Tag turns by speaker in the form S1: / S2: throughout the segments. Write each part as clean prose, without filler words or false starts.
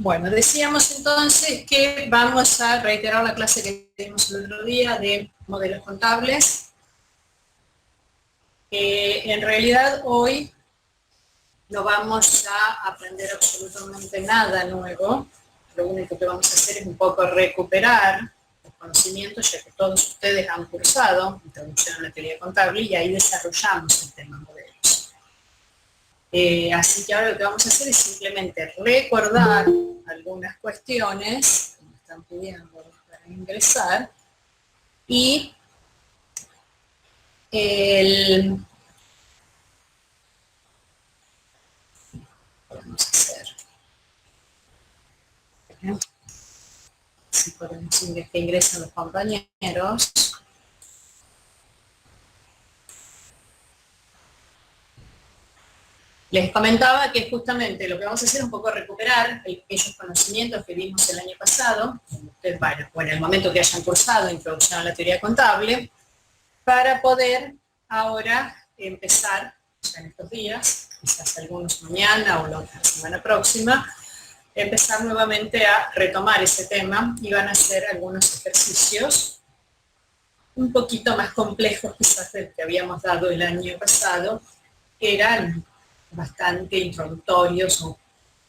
S1: Bueno, decíamos entonces que vamos a reiterar la clase que tuvimos el otro día de modelos contables. En realidad hoy no vamos a aprender absolutamente nada nuevo. Lo único que vamos a hacer es un poco recuperar los conocimientos, ya que todos ustedes han cursado Introducción a la Teoría Contable y ahí desarrollamos el tema modelos. Así que ahora lo que vamos a hacer es simplemente recordar algunas cuestiones que me están pidiendo para ingresar y podemos hacer, si podemos que ingresen los compañeros. Les comentaba que justamente lo que vamos a hacer es un poco recuperar aquellos conocimientos que vimos el año pasado, o en el momento que hayan cursado Introducción a la Teoría Contable, para poder ahora empezar, ya en estos días, quizás algunos mañana o la semana próxima, empezar nuevamente a retomar ese tema y van a hacer algunos ejercicios un poquito más complejos quizás del que habíamos dado el año pasado, que eran bastante introductorios o,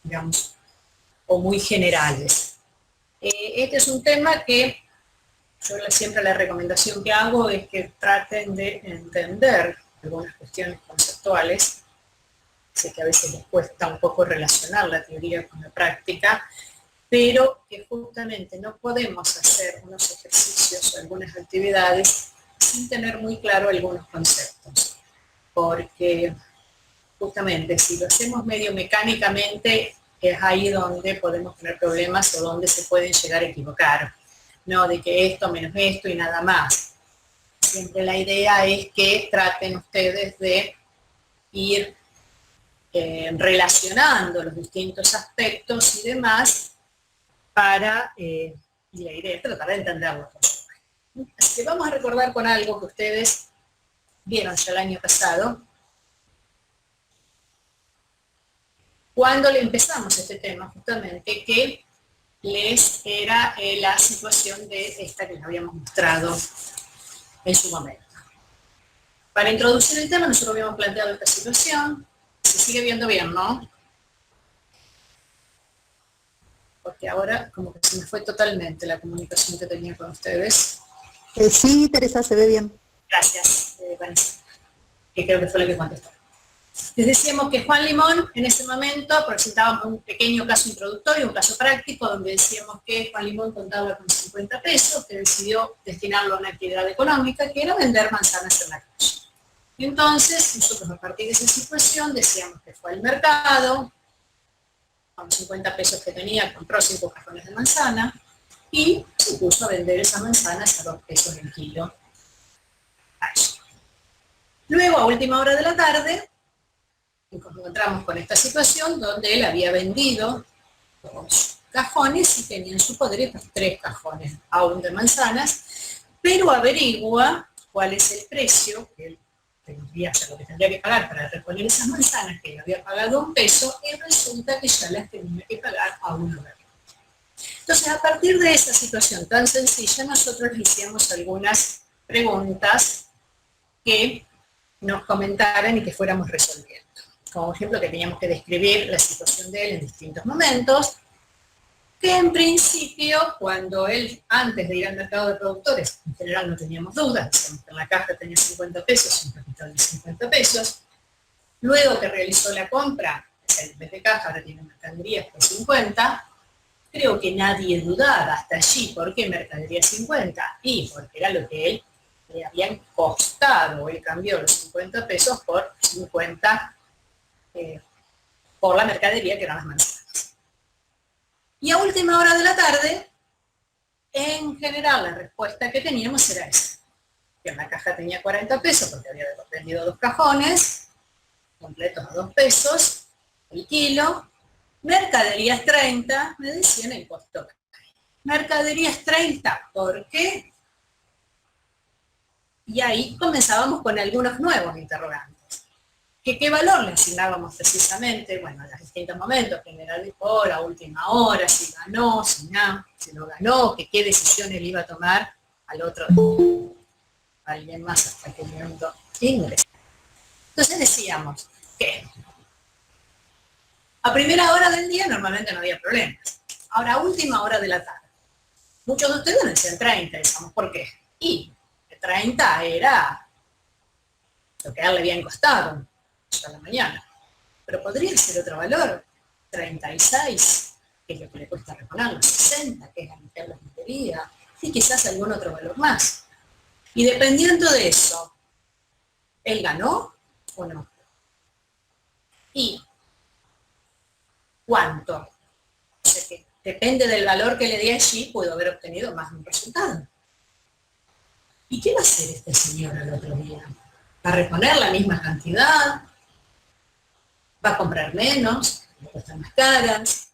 S1: digamos, o muy generales. Este es un tema que yo siempre la recomendación que hago es que traten de entender algunas cuestiones conceptuales. Sé que a veces les cuesta un poco relacionar la teoría con la práctica, pero que justamente no podemos hacer unos ejercicios o algunas actividades sin tener muy claro algunos conceptos, porque justamente si lo hacemos medio mecánicamente es ahí donde podemos tener problemas o donde se pueden llegar a equivocar, no de que esto menos esto y nada más. Siempre la idea es que traten ustedes de ir relacionando los distintos aspectos y demás para, y la idea es tratar de entenderlo. Así que vamos a recordar con algo que ustedes vieron ya el año pasado, cuando le empezamos este tema, justamente, que les era la situación de esta que les habíamos mostrado en su momento. Para introducir el tema, nosotros habíamos planteado esta situación. Se sigue viendo bien, ¿no? Porque ahora como que se me fue totalmente la comunicación que tenía con ustedes.
S2: Sí, Teresa, se ve bien.
S1: Gracias, Vanessa, que creo que fue la que contestó. Les decíamos que Juan Limón en ese momento presentaba un pequeño caso introductorio, un caso práctico, donde decíamos que Juan Limón contaba con 50 pesos, que decidió destinarlo a una actividad económica, que era vender manzanas en la calle. Y entonces, nosotros a partir de esa situación decíamos que fue al mercado, con los 50 pesos que tenía, compró 5 cajones de manzana, y se puso a vender esas manzanas a 2 pesos el kilo. Luego, a última hora de la tarde, nos encontramos con esta situación donde él había vendido 2 cajones y tenía en su poder estos 3 cajones aún de manzanas, pero averigua cuál es el precio que él tendría, o sea, lo que tendría que pagar para reponer esas manzanas, que él había pagado 1 peso, y resulta que ya las tenía que pagar a 1 euro. Entonces, a partir de esa situación tan sencilla, nosotros le hicimos algunas preguntas que nos comentaran y que fuéramos resolviendo. Como ejemplo, que teníamos que describir la situación de él en distintos momentos, que en principio, cuando él, antes de ir al mercado de productores, en general no teníamos dudas, decíamos que en la caja tenía 50 pesos, un capital de 50 pesos, luego que realizó la compra, en vez de caja ahora tiene mercaderías por 50, creo que nadie dudaba hasta allí por qué mercadería 50, y porque era lo que él le habían costado, él cambió los 50 pesos por 50 por la mercadería que eran las manzanas. Y a última hora de la tarde, en general la respuesta que teníamos era esa, que en la caja tenía 40 pesos porque había vendido 2 cajones, completos a 2 pesos, el kilo, mercaderías 30, me decían el costo. Mercaderías 30, ¿por qué? Y ahí comenzábamos con algunos nuevos interrogantes. ¿Qué valor le asignábamos precisamente? Bueno, a los distintos momentos, primera hora, última hora, si ganó, si no ganó, qué decisión él iba a tomar al otro día. Alguien más hasta que el mundo ingresó. Entonces decíamos que a primera hora del día normalmente no había problemas. Ahora, a última hora de la tarde. Muchos de ustedes me decían 30, decíamos, ¿por qué? Y 30 era lo que a él le habían costado a la mañana. Pero podría ser otro valor, 36, que es lo que le cuesta reponerlo, 60, que es la mitad de la batería, y quizás algún otro valor más. Y dependiendo de eso, ¿él ganó o no? ¿Y cuánto? O sea que depende del valor que le dé allí, puedo haber obtenido más de un resultado. ¿Y qué va a hacer este señor al otro día? ¿Va a reponer la misma cantidad? ¿Va a comprar menos? ¿Le cuestan más caras?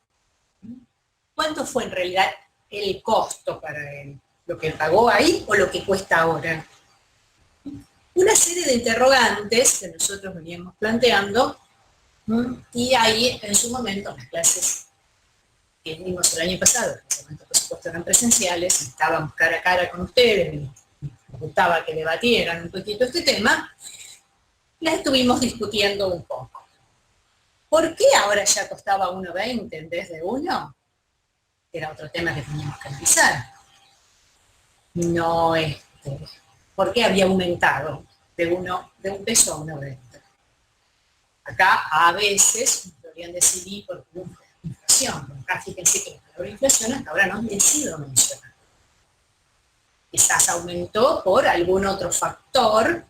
S1: ¿Cuánto fue en realidad el costo para él? ¿Lo que pagó ahí o lo que cuesta ahora? Una serie de interrogantes que nosotros veníamos planteando, y ahí en su momento las clases que vimos el año pasado, en ese momento por supuesto eran presenciales, estábamos cara a cara con ustedes, me gustaba que debatieran un poquito este tema, las estuvimos discutiendo un poco. ¿Por qué ahora ya costaba 1.20 en vez de 1? Era otro tema que teníamos que analizar. No, ¿por qué había aumentado de un peso a 1.20? Acá a veces podrían decidir por inflación. Acá fíjense que la palabra inflación hasta ahora no ha sido mencionada. Quizás aumentó por algún otro factor.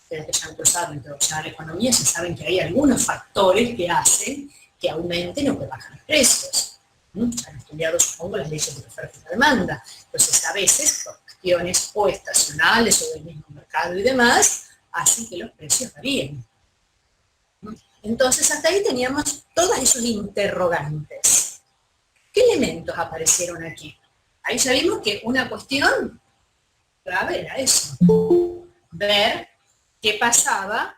S1: Desde que ya han cursado la introducción a la economía, se saben que hay algunos factores que hacen que aumenten o que bajan los precios. Han estudiado, supongo, las leyes de oferta y la demanda. Entonces, a veces, por cuestiones o estacionales o del mismo mercado y demás, hacen que los precios varíen. Entonces, hasta ahí teníamos todos esos interrogantes. ¿Qué elementos aparecieron aquí? Ahí ya vimos que una cuestión clave era eso. Ver qué pasaba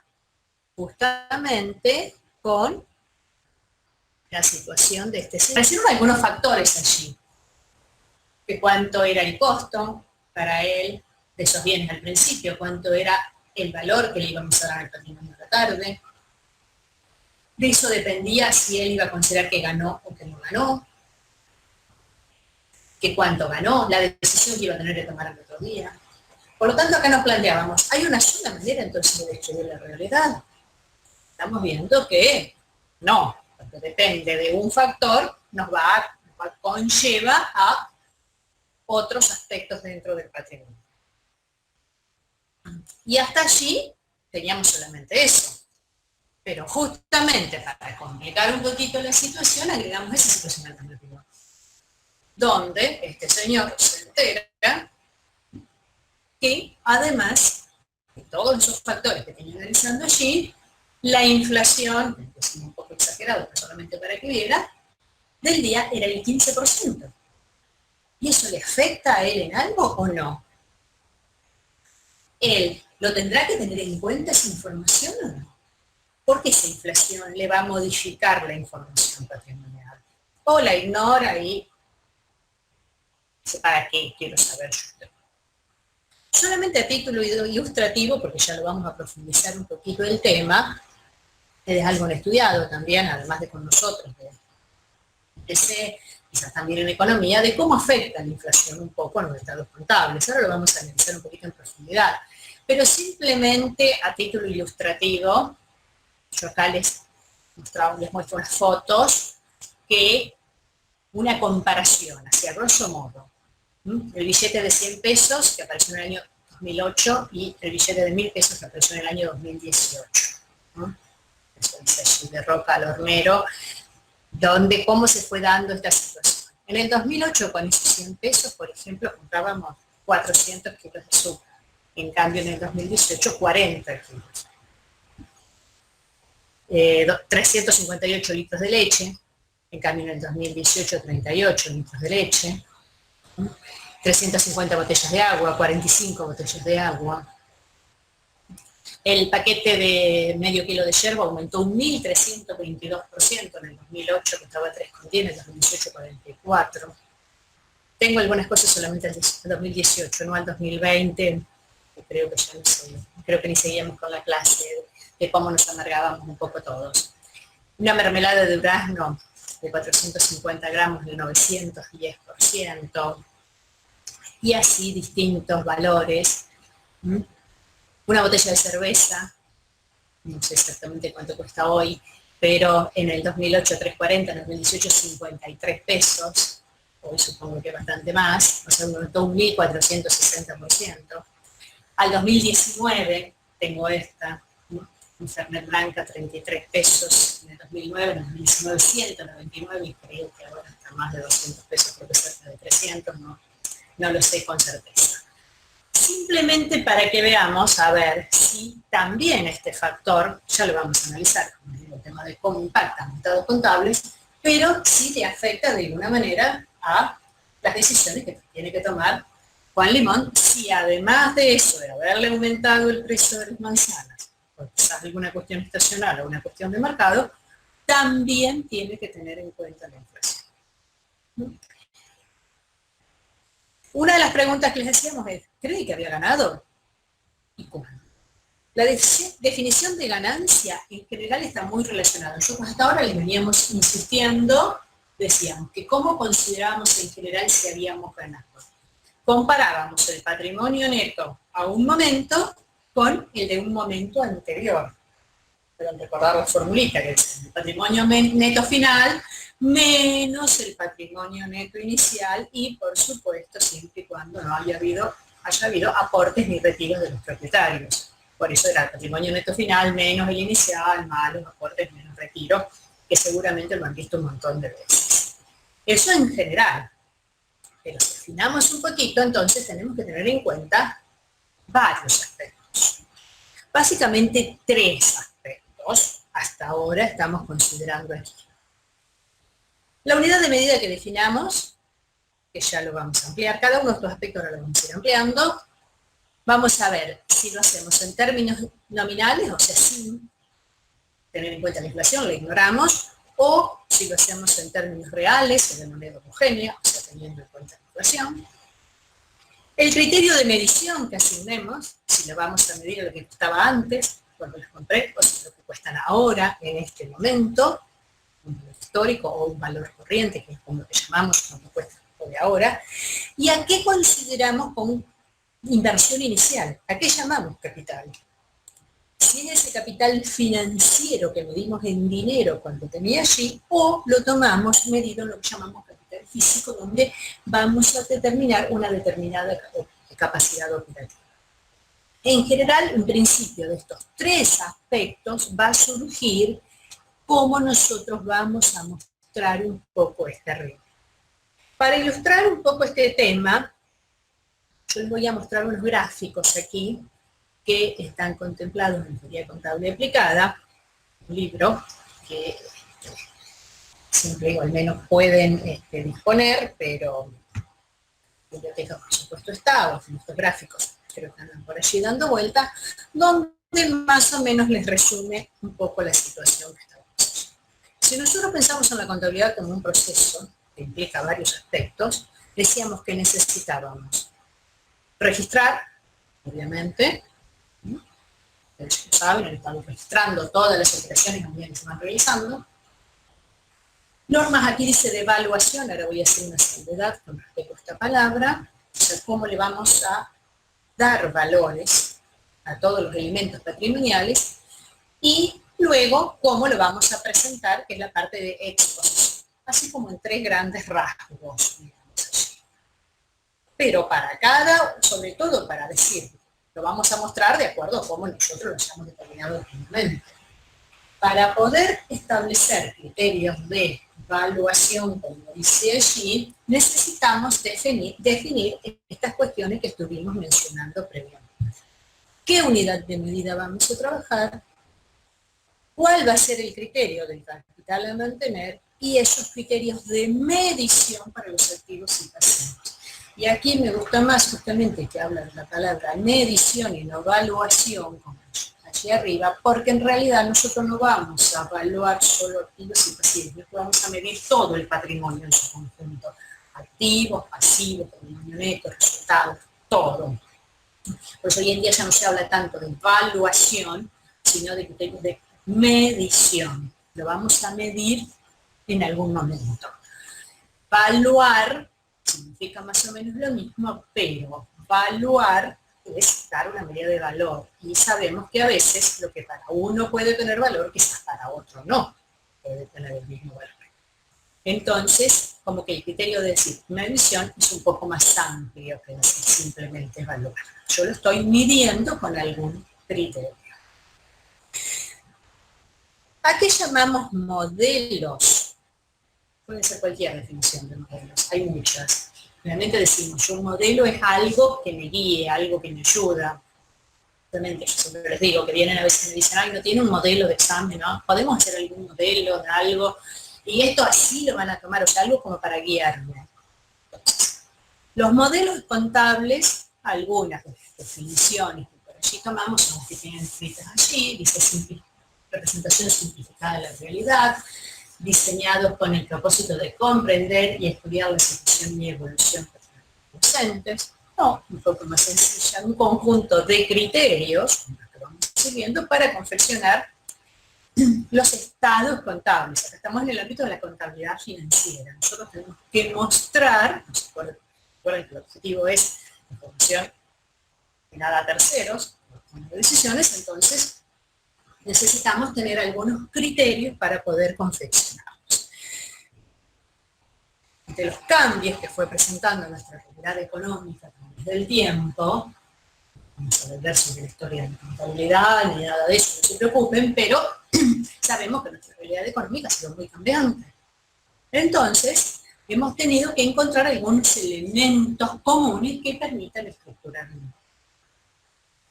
S1: justamente con la situación de este señor. Aparecieron algunos factores allí. Que cuánto era el costo para él de esos bienes al principio, cuánto era el valor que le íbamos a dar al patrimonio a la tarde. De eso dependía si él iba a considerar que ganó o que no ganó. Que cuánto ganó, la decisión que iba a tener que tomar al otro día. Por lo tanto, acá nos planteábamos, ¿hay una sola manera entonces de describir la realidad? Estamos viendo que no, porque depende de un factor, nos conlleva a otros aspectos dentro del patrimonio. Y hasta allí teníamos solamente eso. Pero justamente para complicar un poquito la situación, agregamos esa situación alternativa, donde este señor se entera que además de todos esos factores que tenía analizando allí, la inflación, es un poco exagerado, pero solamente para que viera, del día era el 15%. ¿Y eso le afecta a él en algo o no? ¿Él lo tendrá que tener en cuenta esa información o no? ¿Por qué esa inflación le va a modificar la información patrimonial? O la ignora y dice, ¿para qué quiero saber yo? Solamente a título ilustrativo, porque ya lo vamos a profundizar un poquito el tema, es algo estudiado también, además de con nosotros, quizás también en economía, de cómo afecta la inflación un poco a los estados contables. Ahora lo vamos a analizar un poquito en profundidad. Pero simplemente a título ilustrativo, yo acá les muestro unas fotos que una comparación, hacia grosso modo. El billete de 100 pesos que apareció en el año 2008 y el billete de 1.000 pesos que apareció en el año 2018. Eso dice allí de Roca al Hornero, donde cómo se fue dando esta situación. En el 2008, con esos 100 pesos, por ejemplo, comprábamos 400 kilos de azúcar. En cambio, en el 2018, 40 kilos. 358 litros de leche. En cambio, en el 2018, 38 litros de leche. 350 botellas de agua, 45 botellas de agua. El paquete de medio kilo de yerba aumentó un 1.322% en el 2008, que estaba a 3,10, en el 2018 44. Tengo algunas cosas solamente al 2018, no al 2020, que creo que ya no sé, creo que ni seguíamos con la clase de cómo nos amargábamos un poco todos. Una mermelada de durazno de 450 gramos del 910%, y así distintos valores. Una botella de cerveza, no sé exactamente cuánto cuesta hoy, pero en el 2008 3.40, en el 2018 53 pesos, hoy supongo que bastante más, o sea, aumentó un 1.460%. Al 2019 tengo esta, ¿no? Un Fernet Branca, 33 pesos en el 2009, en el 2019 199, y creo que ahora está más de 200 pesos, creo que cerca de 300, no lo sé con certeza. Simplemente para que veamos, a ver, si también este factor, ya lo vamos a analizar, como digo, el tema de cómo impactan estados contables, pero sí le afecta de alguna manera a las decisiones que tiene que tomar Juan Limón, si además de eso, de haberle aumentado el precio de las manzanas, por quizás alguna cuestión estacional o una cuestión de mercado, también tiene que tener en cuenta la inflación. Una de las preguntas que les hacíamos es, ¿cree que había ganado? ¿Y cómo? La definición de ganancia en general está muy relacionada. Nosotros hasta ahora les veníamos insistiendo, decíamos que cómo considerábamos en general si habíamos ganado. Comparábamos el patrimonio neto a un momento con el de un momento anterior. Pero recordar la formulita, que es el patrimonio neto final menos el patrimonio neto inicial y, por supuesto, siempre y cuando no haya habido aportes ni retiros de los propietarios. Por eso era el patrimonio neto final menos el inicial, más los aportes menos retiros, que seguramente lo han visto un montón de veces. Eso en general. Pero si afinamos un poquito, entonces tenemos que tener en cuenta varios aspectos. Básicamente 3 aspectos hasta ahora estamos considerando aquí. La unidad de medida que definamos, que ya lo vamos a ampliar, cada uno de estos aspectos ahora lo vamos a ir ampliando. Vamos a ver si lo hacemos en términos nominales, o sea, sin tener en cuenta la inflación, la ignoramos, o si lo hacemos en términos reales, o de moneda homogénea, o sea, teniendo en cuenta la inflación. El criterio de medición que asignemos, si lo vamos a medir lo que costaba antes, cuando las compré, o si lo que cuestan ahora, en este momento, un valor histórico o un valor corriente, que es como lo que llamamos cuando cuesta de ahora, y a qué consideramos como inversión inicial, a qué llamamos capital. Si es ese capital financiero que medimos en dinero cuando tenía allí, o lo tomamos medido en lo que llamamos capital físico, donde vamos a determinar una determinada capacidad operativa. En general, en principio de estos 3 aspectos va a surgir cómo nosotros vamos a mostrar un poco este ritmo. Para ilustrar un poco este tema, yo les voy a mostrar unos gráficos aquí que están contemplados en Teoría Contable Aplicada, un libro que siempre o al menos pueden disponer, pero la biblioteca por supuesto está, o en estos gráficos creo que andan por allí dando vuelta, donde más o menos les resume un poco la situación que estamos haciendo. Si nosotros pensamos en la contabilidad como un proceso que implica varios aspectos, decíamos que necesitábamos registrar, obviamente, ustedes lo saben, estamos registrando todas las operaciones que se van realizando. Normas, aquí dice de evaluación, ahora voy a hacer una salvedad con respecto a esta palabra, o sea, cómo le vamos a dar valores a todos los elementos patrimoniales, y luego cómo lo vamos a presentar, que es la parte de exposición, así como en 3 grandes rasgos, digamos así. Pero para cada, sobre todo para decir, lo vamos a mostrar de acuerdo a cómo nosotros lo hayamos determinado originalmente. Para poder establecer criterios de evaluación, como dice allí, necesitamos definir estas cuestiones que estuvimos mencionando previamente. ¿Qué unidad de medida vamos a trabajar? ¿Cuál va a ser el criterio del capital a mantener? Y esos criterios de medición para los activos y pasivos. Y aquí me gusta más justamente que habla de la palabra medición y no evaluación, como allí arriba, porque en realidad nosotros no vamos a evaluar solo activos y pasivos, vamos a medir todo el patrimonio en su conjunto, activos, pasivos, patrimonio neto, resultados, todo. Por eso hoy en día ya no se habla tanto de evaluación, sino de criterios de medición. Lo vamos a medir en algún momento. Evaluar significa más o menos lo mismo, pero evaluar es dar una medida de valor. Y sabemos que a veces lo que para uno puede tener valor, quizás para otro no puede tener el mismo valor. Entonces, como que el criterio de decir medición es un poco más amplio que decir simplemente evaluar. Yo lo estoy midiendo con algún criterio. ¿A qué llamamos modelos? Puede ser cualquier definición de modelos, hay muchas. Realmente decimos, un modelo es algo que me guíe, algo que me ayuda. Realmente yo siempre les digo que vienen a veces y me dicen, ay, no tiene un modelo de examen, ¿no? ¿Podemos hacer algún modelo de algo? Y esto así lo van a tomar, o sea, algo como para guiarme. Entonces, los modelos contables, algunas definiciones que por allí tomamos son las que tienen escritas allí, dice representación simplificada de la realidad, diseñados con el propósito de comprender y estudiar la situación y evolución de los docentes, o un poco más sencilla, un conjunto de criterios que vamos siguiendo para confeccionar los estados contables. Acá estamos en el ámbito de la contabilidad financiera. Nosotros tenemos que mostrar, no se acuerdan que el objetivo es información destinada a terceros, de decisiones, entonces necesitamos tener algunos criterios para poder confeccionarlos. Ante los cambios que fue presentando nuestra realidad económica a través del tiempo, vamos a ver sobre la historia de la contabilidad, ni nada de eso, no se preocupen, pero sabemos que nuestra realidad económica ha sido muy cambiante. Entonces, hemos tenido que encontrar algunos elementos comunes que permitan estructurarlo.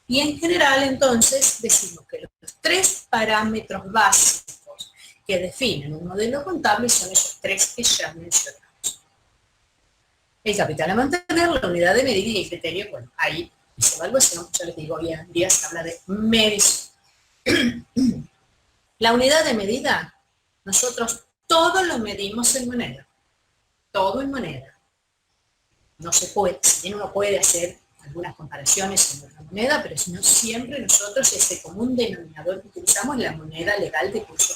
S1: Y en general, entonces, decimos que los tres parámetros básicos que definen un modelo contable son esos tres que ya mencionamos. El capital a mantener, la unidad de medida y el criterio, bueno, ahí dice evaluación, ya les digo, hoy en día se habla de medición. La unidad de medida, nosotros todo lo medimos en moneda, todo en moneda. No se puede, si bien uno puede hacer algunas comparaciones en otra moneda, pero si no siempre nosotros ese común denominador que utilizamos es la moneda legal de curso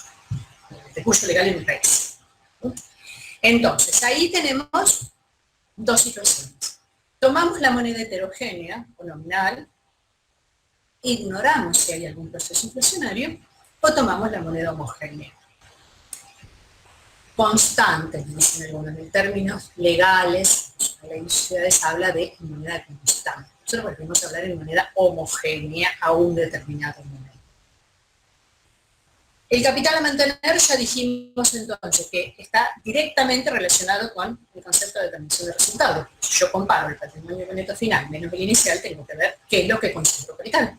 S1: legal en el país. Entonces, ahí tenemos dos situaciones. Tomamos la moneda heterogénea o nominal, ignoramos si hay algún proceso inflacionario, o tomamos la moneda homogénea. Constante, dicen algunos, en términos legales, la ley de sociedades habla de moneda constante. Nosotros volvemos a hablar en moneda homogénea a un determinado momento. El capital a mantener, ya dijimos entonces, que está directamente relacionado con el concepto de determinación de resultados. Si yo comparo el patrimonio neto final menos el inicial, tengo que ver qué es lo que considero capital,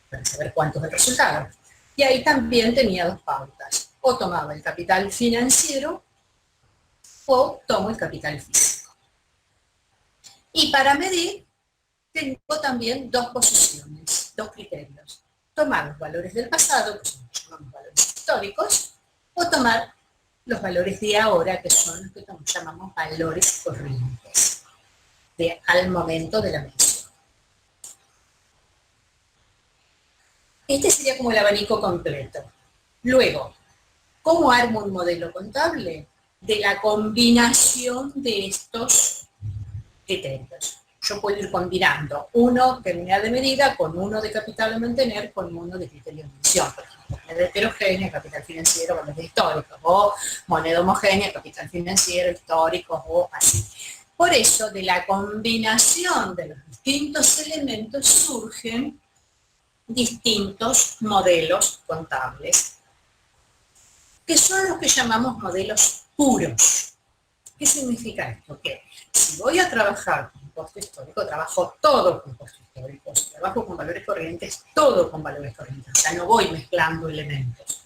S1: para saber cuánto es el resultado. Y ahí también tenía dos pautas. O tomaba el capital financiero o tomo el capital físico. Y para medir, tengo también dos posiciones, dos criterios. Tomar los valores del pasado, que son los que llamamos valores históricos, o tomar los valores de ahora, que son los que llamamos valores corrientes, al momento de la medición. Este sería como el abanico completo. Luego, ¿cómo armo un modelo contable? De la combinación de estos criterios. Yo puedo ir combinando uno de unidad de medida con uno de capital a mantener con uno de criterio de medición. Por ejemplo, moneda heterogénea, capital financiero, valores históricos, o moneda homogénea, capital financiero, histórico, o así. Por eso, de la combinación de los distintos elementos surgen distintos modelos contables, que son los que llamamos modelos puros. ¿Qué significa esto? Que si voy a trabajar con impuesto histórico, trabajo todo con impuesto histórico. Si trabajo con valores corrientes, todo con valores corrientes. O sea, no voy mezclando elementos.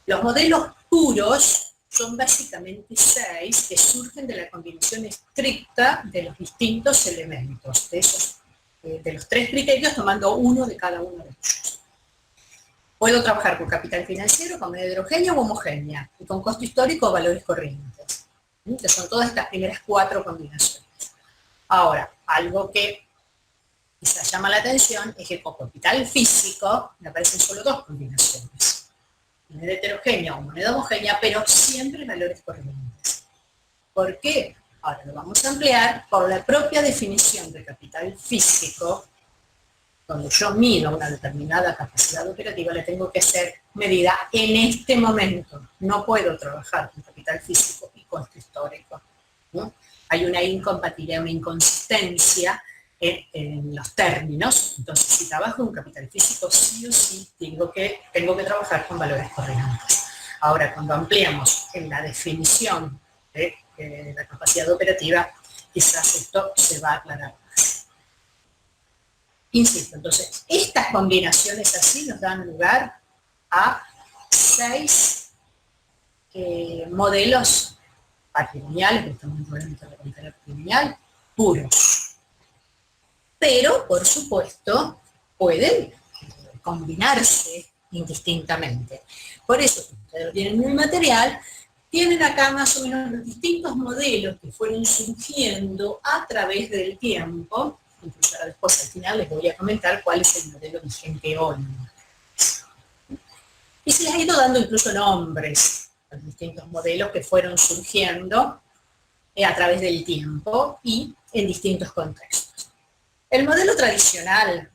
S1: Los modelos puros son básicamente 6 que surgen de la combinación estricta de los distintos elementos, de esos de los tres criterios tomando uno de cada uno de ellos. Puedo trabajar con capital financiero, con moneda heterogénea o homogénea, y con costo histórico o valores corrientes, que son todas estas primeras cuatro combinaciones. Ahora, algo que quizás llama la atención es que con capital físico me aparecen solo dos combinaciones, moneda heterogénea o moneda homogénea, pero siempre valores corrientes. ¿Por qué? Ahora lo vamos a ampliar por la propia definición de capital físico. Cuando yo mido una determinada capacidad operativa, le tengo que hacer medida en este momento. No puedo trabajar con capital físico y costo histórico, ¿no? Hay una incompatibilidad, una inconsistencia en los términos. Entonces, si trabajo en capital físico, sí o sí tengo que trabajar con valores corrientes. Ahora, cuando ampliamos en la definición de la capacidad operativa, quizás esto se va a aclarar más. Insisto, entonces, estas combinaciones así nos dan lugar a 6 modelos patrimoniales, que estamos hablando de la contabilidad patrimonial, puros. Pero, por supuesto, pueden combinarse indistintamente. Por eso, si ustedes lo tienen en el material, tienen acá más o menos los distintos modelos que fueron surgiendo a través del tiempo. Incluso ahora después al final les voy a comentar cuál es el modelo vigente hoy. Y se les ha ido dando incluso nombres a los distintos modelos que fueron surgiendo a través del tiempo y en distintos contextos. El modelo tradicional,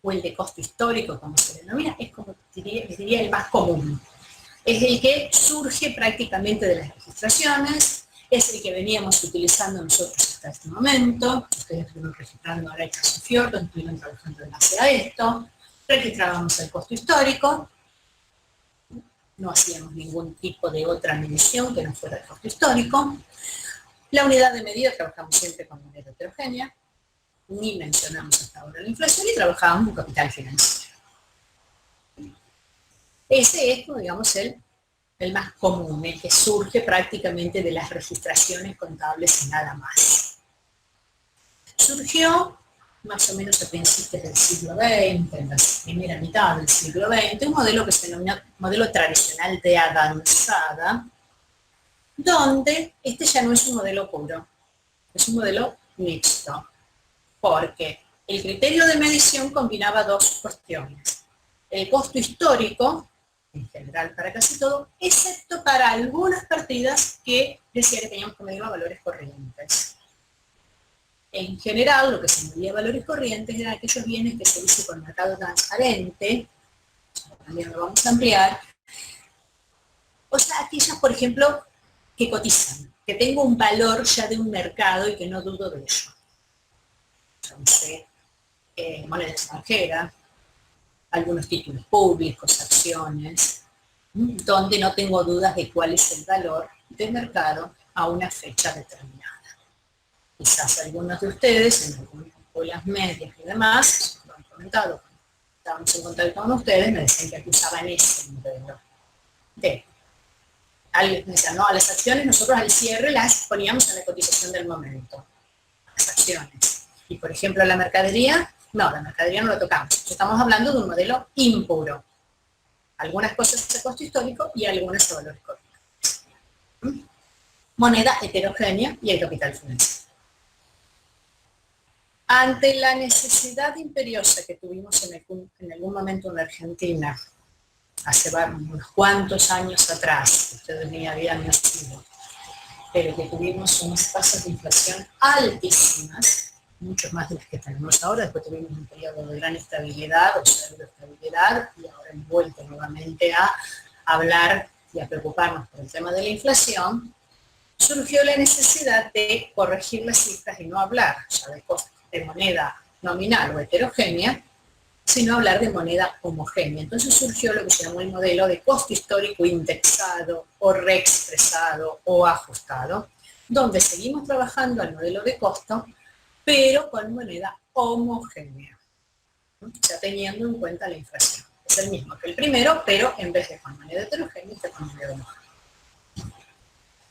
S1: o el de costo histórico, como se denomina, es como les diría el más común. Es el que surge prácticamente de las registraciones, es el que veníamos utilizando nosotros hasta este momento. Ustedes estuvieron registrando ahora el caso Fiordo, estuvieron trabajando en base a esto, registrábamos el costo histórico, no hacíamos ningún tipo de otra medición que no fuera el costo histórico. La unidad de medida trabajamos siempre con moneda heterogénea, ni mencionamos hasta ahora la inflación, y trabajábamos con capital financiero. Ese es, digamos, el más común, el que surge prácticamente de las registraciones contables y nada más. Surgió más o menos a principios del siglo XX, en la primera mitad del siglo XX, un modelo que se denomina modelo tradicional de avanzada, donde este ya no es un modelo puro, es un modelo mixto, porque el criterio de medición combinaba dos cuestiones: el costo histórico, en general para casi todo, excepto para algunas partidas que decía que teníamos que medir a valores corrientes. En general, lo que se medía a valores corrientes eran aquellos bienes que se dice con mercado transparente, también lo vamos a ampliar, o sea, aquellas, por ejemplo, que cotizan, que tengo un valor ya de un mercado y que no dudo de ello. Entonces, moneda extranjera, algunos títulos públicos, acciones, donde no tengo dudas de cuál es el valor de mercado a una fecha determinada. Quizás algunos de ustedes, en algunas escuelas medias y demás, lo han comentado, cuando estábamos en contacto con ustedes, me decían que aquí usaban ese modelo. Alguien me decía, no, a las acciones nosotros al cierre las poníamos en la cotización del momento, las acciones. Y por ejemplo la mercadería, no, la mercadería no lo tocamos. Estamos hablando de un modelo impuro. Algunas cosas a costo histórico y algunas a valores corrientes. Moneda heterogénea y el capital financiero. Ante la necesidad imperiosa que tuvimos en algún momento en la Argentina, hace unos cuantos años atrás, ustedes ni habían nacido, pero que tuvimos unas tasas de inflación altísimas, mucho más de las que tenemos ahora. Después tuvimos un periodo de gran estabilidad o pseudoestabilidad, y ahora hemos vuelto nuevamente a hablar y a preocuparnos por el tema de la inflación. Surgió la necesidad de corregir las cifras y no hablar ya de moneda nominal o heterogénea, sino hablar de moneda homogénea. Entonces surgió lo que se llamó el modelo de costo histórico indexado o reexpresado o ajustado, donde seguimos trabajando al modelo de costo, pero con moneda homogénea, ya teniendo en cuenta la inflación. Es el mismo que el primero, pero en vez de con moneda heterogénea, está con moneda homogénea.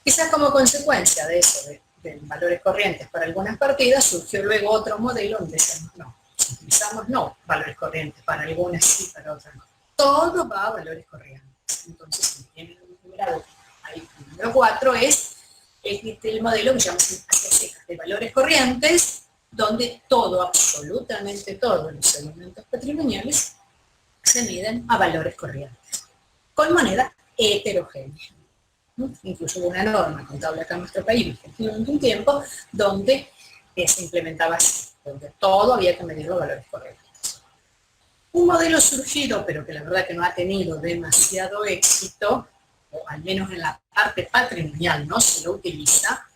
S1: Quizás como consecuencia de eso, de de valores corrientes para algunas partidas, surgió luego otro modelo donde decíamos no. Si utilizamos no, valores corrientes, para algunas sí, para otras no. Todo va a valores corrientes. Entonces, si tienen un numerado, ahí el número 4 es el modelo que llamamos ACECA, de valores corrientes, donde todo, absolutamente todos los elementos patrimoniales se miden a valores corrientes, con moneda heterogénea. Incluso hubo una norma contable acá en nuestro país durante un tiempo donde se implementaba así, donde todo había que medirlo a valores corrientes. Un modelo surgido, pero que la verdad que no ha tenido demasiado éxito, o al menos en la parte patrimonial no se lo utiliza,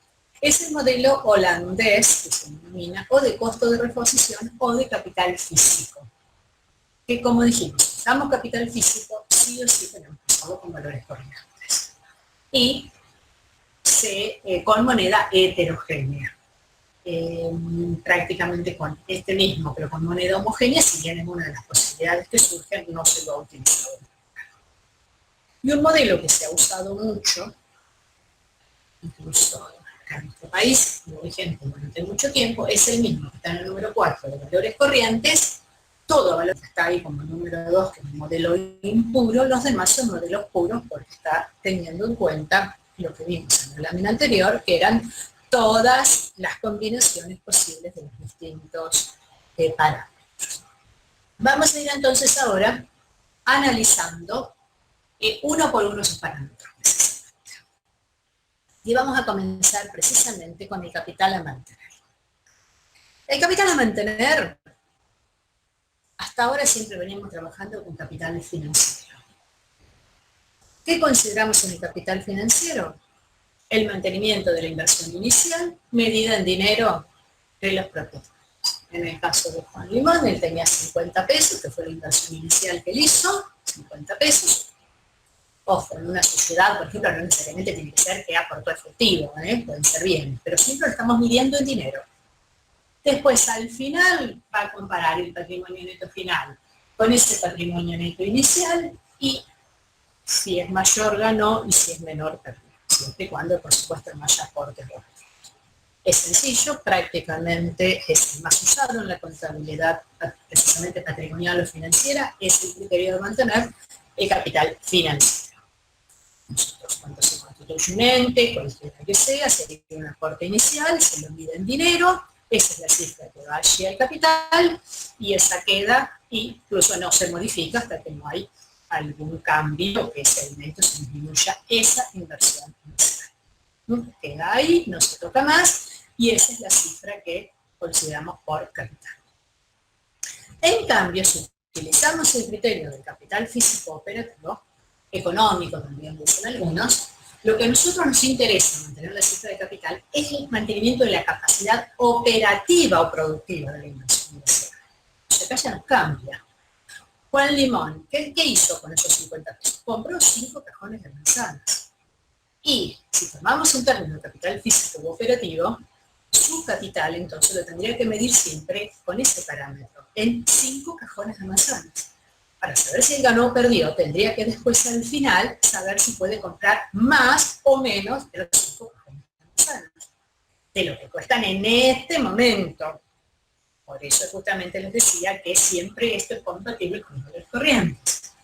S1: es el modelo holandés, que se denomina o de costo de reposición o de capital físico. Que como dijimos, si usamos capital físico, sí o sí tenemos que usarlo con valores corrientes. Y con moneda heterogénea. Prácticamente con este mismo, pero con moneda homogénea, si bien es una de las posibilidades que surgen, no se lo ha utilizado. Y un modelo que se ha usado mucho, incluso acá en nuestro país, como vigente durante mucho tiempo, es el mismo que está en el número 4 de valores corrientes. Todo valor está ahí como número 2, que es un modelo impuro, los demás son modelos puros porque está teniendo en cuenta lo que vimos en la lámina anterior, que eran todas las combinaciones posibles de los distintos parámetros. Vamos a ir entonces ahora analizando uno por uno esos parámetros. Y vamos a comenzar precisamente con el capital a mantener. El capital a mantener, hasta ahora siempre venimos trabajando con capital financiero. ¿Qué consideramos en el capital financiero? El mantenimiento de la inversión inicial, medida en dinero de los propietarios. En el caso de Juan Limón, él tenía 50 pesos, que fue la inversión inicial que él hizo, 50 pesos. Ojo, en una sociedad, por ejemplo, no necesariamente tiene que ser que aportó efectivo, pueden ser bienes, pero siempre lo estamos midiendo en dinero. Después, al final, va a comparar el patrimonio neto final con ese patrimonio neto inicial y si es mayor ganó y si es menor perdió, siempre y cuando, por supuesto, no haya aportes. Es sencillo, prácticamente es el más usado en la contabilidad precisamente patrimonial o financiera, es el criterio de mantener el capital financiero. Nosotros, cuando se constituye un ente, cualquiera que sea, se hace un aporte inicial, se lo mide en dinero, esa es la cifra que va allí al capital, y esa queda, incluso no se modifica hasta que no hay algún cambio, que ese aumento se disminuya esa inversión inicial. Queda ahí, no se toca más, y esa es la cifra que consideramos por capital. En cambio, si utilizamos el criterio del capital físico operativo, económico también dicen algunos, lo que a nosotros nos interesa mantener la cifra de capital es el mantenimiento de la capacidad operativa o productiva de la inversión inicial. O sea, acá ya nos cambia. Juan Limón, ¿qué hizo con esos 50 pesos? Compró 5 cajones de manzanas. Y si tomamos un término de capital físico u operativo, su capital entonces lo tendría que medir siempre con ese parámetro, en 5 cajones de manzanas. Para saber si él ganó o perdió, tendría que después al final saber si puede comprar más o menos de los 5 cajones de manzanas, de lo que cuestan en este momento. Por eso justamente les decía que siempre esto es compatible con los valores corrientes,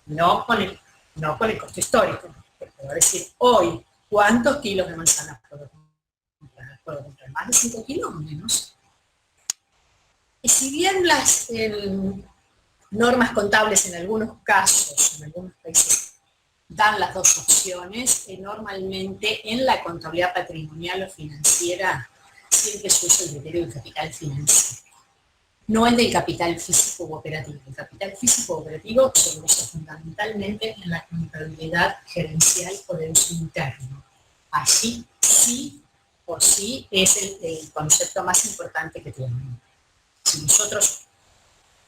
S1: no con el costo histórico. Porque puedo decir, hoy, ¿cuántos kilos de manzanas puedo comprar? ¿Puedo comprar más de 5 kilos o menos? Y si bien las normas contables en algunos casos, en algunos países, dan las dos opciones, normalmente en la contabilidad patrimonial o financiera siempre se usa el criterio del capital financiero, no el del capital físico u operativo. El capital físico u operativo se usa fundamentalmente en la contabilidad gerencial o de uso interno. Allí sí o sí es el concepto más importante que tienen. Si nosotros,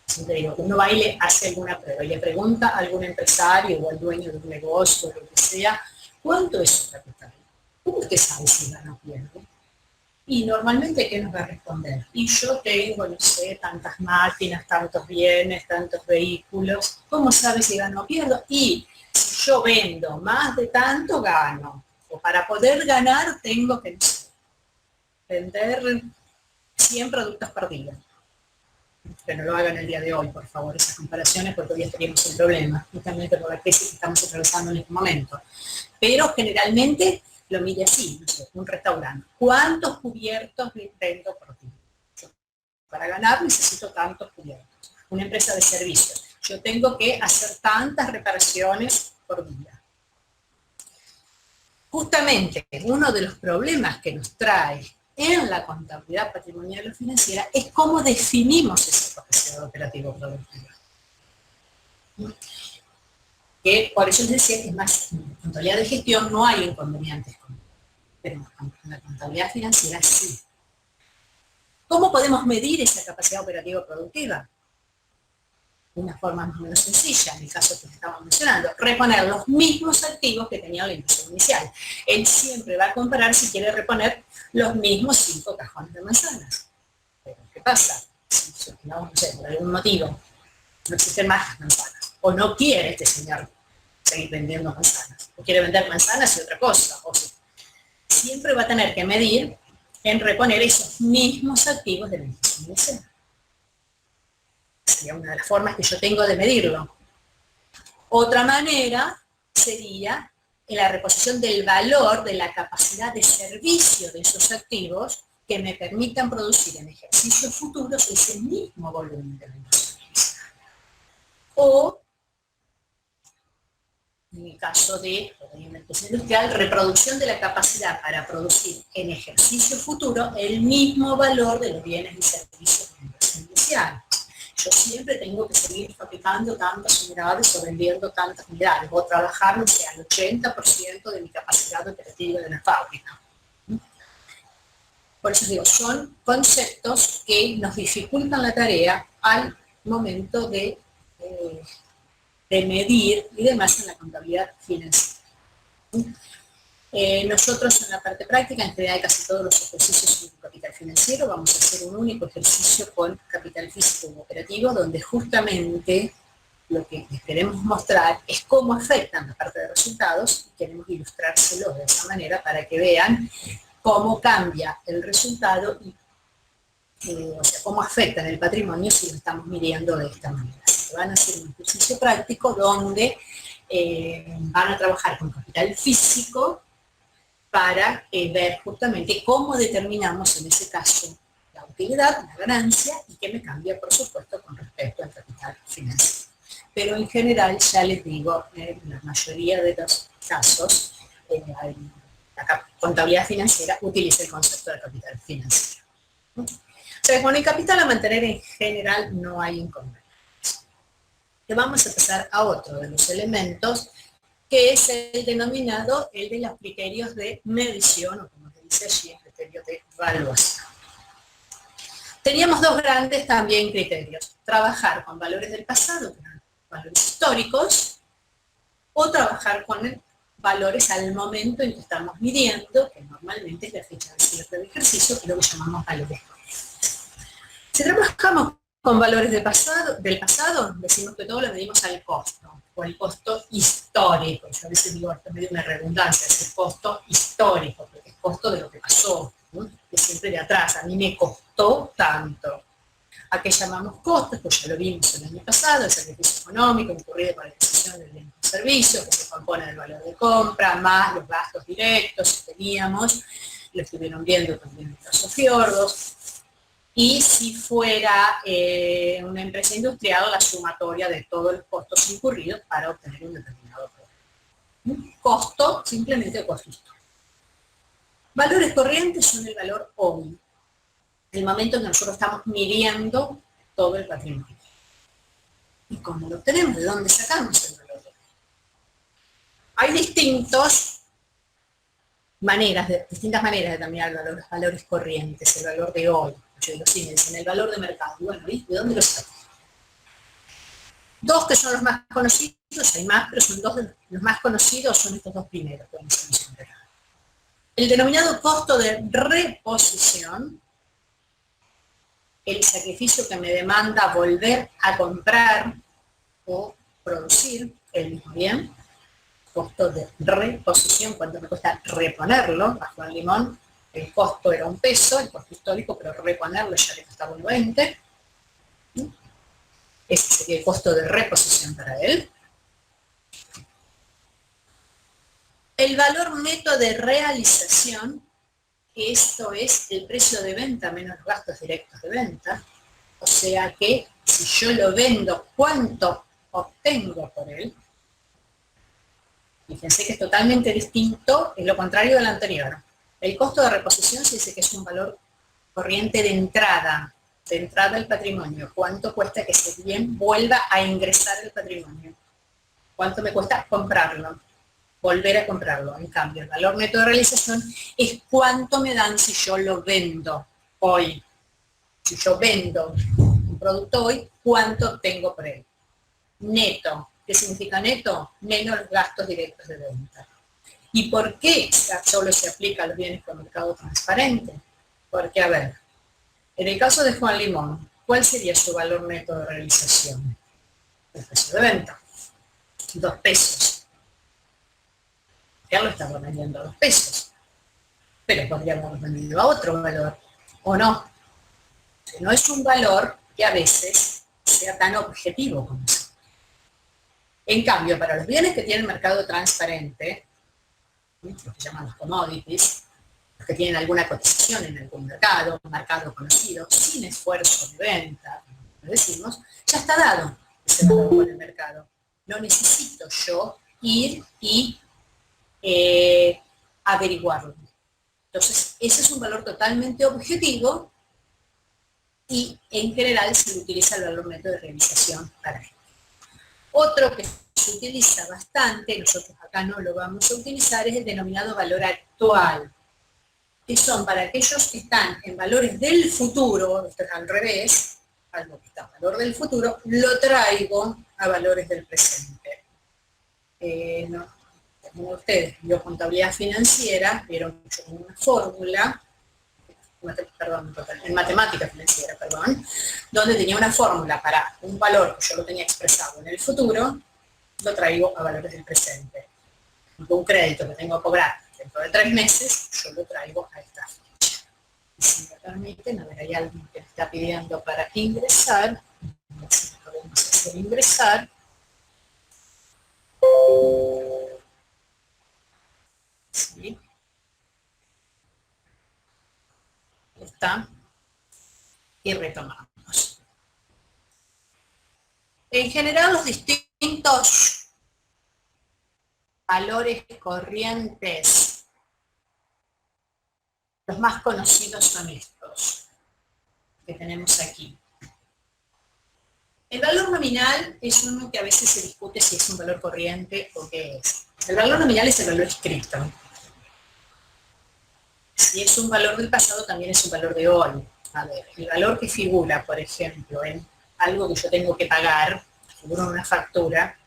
S1: siempre digo, uno va y le hace alguna prueba y le pregunta a algún empresario o al dueño de un negocio o lo que sea, ¿cuánto es su capital? ¿Cómo usted sabe si gana o pierde? Y normalmente, ¿qué nos va a responder? Y yo tengo, no sé, tantas máquinas, tantos bienes, tantos vehículos. ¿Cómo sabe si gano o pierdo? Y si yo vendo más de tanto, gano. O para poder ganar, tengo que, no sé, vender 100 productos por día. Que no lo hagan el día de hoy, por favor, esas comparaciones, porque hoy estaríamos en problemas, justamente por la crisis que estamos atravesando en este momento. Pero generalmente lo mide así, no sé, un restaurante. ¿Cuántos cubiertos vendo por día? Para ganar necesito tantos cubiertos. Una empresa de servicios. Yo tengo que hacer tantas reparaciones por día. Justamente uno de los problemas que nos trae en la contabilidad patrimonial o financiera es cómo definimos esa capacidad operativa productiva. Que por eso les decía que es más, en contabilidad de gestión no hay inconvenientes con ello, pero en la contabilidad financiera sí. ¿Cómo podemos medir esa capacidad operativa productiva? Una forma más o menos sencilla, en el caso que estamos mencionando, reponer los mismos activos que tenía la inversión inicial. Él siempre va a comparar si quiere reponer los mismos 5 cajones de manzanas. Pero ¿qué pasa? Si no sé, por algún motivo no existen más manzanas, o no quiere este señor seguir vendiendo manzanas, o quiere vender manzanas y otra cosa, o sea, siempre va a tener que medir en reponer esos mismos activos de la inversión inicial. Sería una de las formas que yo tengo de medirlo. Otra manera sería en la reposición del valor de la capacidad de servicio de esos activos que me permitan producir en ejercicios futuros ese mismo volumen de la inversión inicial. O, en el caso de la empresa industrial, reproducción de la capacidad para producir en ejercicio futuro el mismo valor de los bienes y servicios de la inversión inicial. Yo siempre tengo que seguir fabricando tantas unidades o vendiendo tantas unidades, o trabajar, no sé, al 80% de mi capacidad operativa de la fábrica. Por eso digo, son conceptos que nos dificultan la tarea al momento de medir y demás en la contabilidad financiera. Nosotros en la parte práctica, en general casi todos los ejercicios con capital financiero, vamos a hacer un único ejercicio con capital físico y operativo, donde justamente lo que les queremos mostrar es cómo afectan la parte de resultados, y queremos ilustrárselo de esa manera para que vean cómo cambia el resultado y o sea, cómo afecta en el patrimonio si lo estamos midiendo de esta manera. Van a hacer un ejercicio práctico donde van a trabajar con capital físico para ver justamente cómo determinamos en ese caso la utilidad, la ganancia, y qué me cambia, por supuesto, con respecto al capital financiero. Pero en general, ya les digo, en la mayoría de los casos, la contabilidad financiera utiliza el concepto de capital financiero. O sea, con el capital a mantener en general no hay inconvenientes. Vamos a pasar a otro de los elementos, que es el denominado, el de los criterios de medición, o como se dice allí, el criterio de evaluación. Teníamos dos grandes también criterios: trabajar con valores del pasado, valores históricos, o trabajar con valores al momento en que estamos midiendo, que normalmente es la fecha de cierre del ejercicio, que es lo que llamamos valores corrientes. Si trabajamos con valores del pasado, decimos que todo lo medimos al costo, o el costo histórico. Yo a veces digo, esto es medio una redundancia, es el costo histórico, porque es costo de lo que pasó, ¿no? Que siempre de atrás, a mí me costó tanto. ¿A qué llamamos costos? Pues ya lo vimos el año pasado, el sacrificio económico incurrido por la adquisición del bien o servicio, que se compone del valor de compra, más los gastos directos que teníamos, lo estuvieron viendo también en los Sofiordos. Y si fuera una empresa industrial, la sumatoria de todos los costos incurridos para obtener un determinado producto. Un costo, simplemente costo histórico. Valores corrientes son el valor hoy, el momento en que nosotros estamos midiendo todo el patrimonio. ¿Y cómo lo obtenemos? ¿De dónde sacamos el valor de hoy? Hay distintas maneras de determinar los valores corrientes, el valor de hoy. Yo digo, sí, me dicen el valor de mercado. Bueno, ¿de dónde lo saco? Dos que son los más conocidos, hay más, pero son dos de los más conocidos, son estos dos primeros. El denominado costo de reposición, el sacrificio que me demanda volver a comprar o producir el mismo bien, costo de reposición, cuánto me cuesta reponerlo bajo el limón, el costo era un peso, el costo histórico, pero reponerlo ya le costaba 1,20. Ese sería el costo de reposición para él. El valor neto de realización, que esto es el precio de venta menos los gastos directos de venta, o sea que si yo lo vendo, ¿cuánto obtengo por él? Fíjense que es totalmente distinto, es lo contrario del anterior. El costo de reposición se dice que es un valor corriente de entrada al patrimonio. ¿Cuánto cuesta que ese bien vuelva a ingresar al patrimonio? ¿Cuánto me cuesta comprarlo? Volver a comprarlo. En cambio, el valor neto de realización es cuánto me dan si yo lo vendo hoy. Si yo vendo un producto hoy, ¿cuánto tengo por él? Neto. ¿Qué significa neto? Menos los gastos directos de venta. ¿Y por qué solo se aplica a los bienes con mercado transparente? Porque, a ver, en el caso de Juan Limón, ¿cuál sería su valor neto de realización? El precio de venta. 2 pesos. Ya lo estamos vendiendo a 2 pesos. Pero podríamos venderlo a otro valor, ¿o no? No es un valor que a veces sea tan objetivo como eso. En cambio, para los bienes que tienen mercado transparente, los que llaman los commodities, los que tienen alguna cotización en algún mercado, un mercado conocido, sin esfuerzo de venta, como decimos, ya está dado ese valor por el mercado. No necesito yo ir y averiguarlo. Entonces, ese es un valor totalmente objetivo y en general se utiliza el valor neto de realización para esto. Otro que se utiliza bastante, nosotros acá no lo vamos a utilizar, es el denominado valor actual, que son para aquellos que están en valores del futuro, esto es al revés, algo que está en valor del futuro, lo traigo a valores del presente. Como ustedes, yo contabilidad financiera, vieron mucho como una fórmula, en matemática financiera, donde tenía una fórmula para un valor que yo lo tenía expresado en el futuro, lo traigo a valores del presente. Un crédito que tengo que cobrar dentro de 3 meses, yo lo traigo a esta fecha. Y si me permiten, a ver, hay alguien que me está pidiendo para ingresar, a ver si podemos hacer ingresar. Sí. Está. Y retomamos. En general, los distintos valores corrientes, los más conocidos son estos que tenemos aquí. El valor nominal es uno que a veces se discute si es un valor corriente o qué es. El valor nominal es el valor escrito. Si es un valor del pasado, también es un valor de hoy. A ver, el valor que figura, por ejemplo, en algo que yo tengo que pagar, figura en una factura,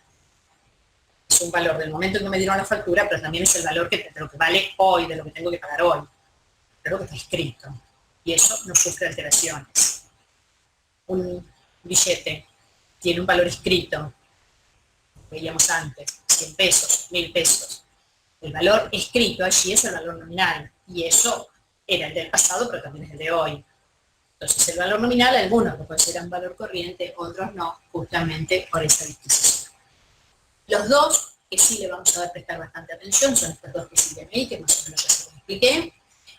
S1: es un valor del momento en que me dieron la factura, pero también es el valor de lo que vale hoy, de lo que tengo que pagar hoy, de lo que está escrito. Y eso no sufre alteraciones. Un billete tiene un valor escrito, veíamos antes, 100 pesos, 1000 pesos. El valor escrito allí es el valor nominal, y eso era el del pasado, pero también es el de hoy. Entonces, el valor nominal, algunos lo consideran valor corriente, otros no, justamente por esa distinción. Los dos que sí le vamos a prestar bastante atención son estos dos que siguen ahí, que más o menos ya se los expliqué.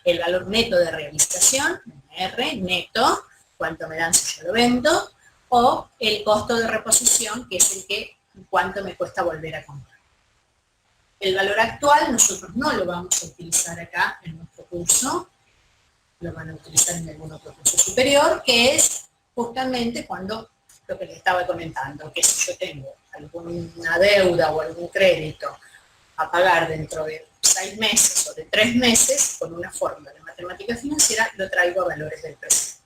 S1: El valor neto de realización, R, neto, cuánto me dan si yo lo vendo, o el costo de reposición, que es el que cuánto me cuesta volver a comprar. El valor actual nosotros no lo vamos a utilizar acá en nuestro curso, lo van a utilizar en algún otro curso superior, que es justamente cuando, lo que les estaba comentando, que si yo tengo alguna deuda o algún crédito a pagar dentro de 6 meses o de 3 meses, con una fórmula de matemática financiera, lo traigo a valores del presente.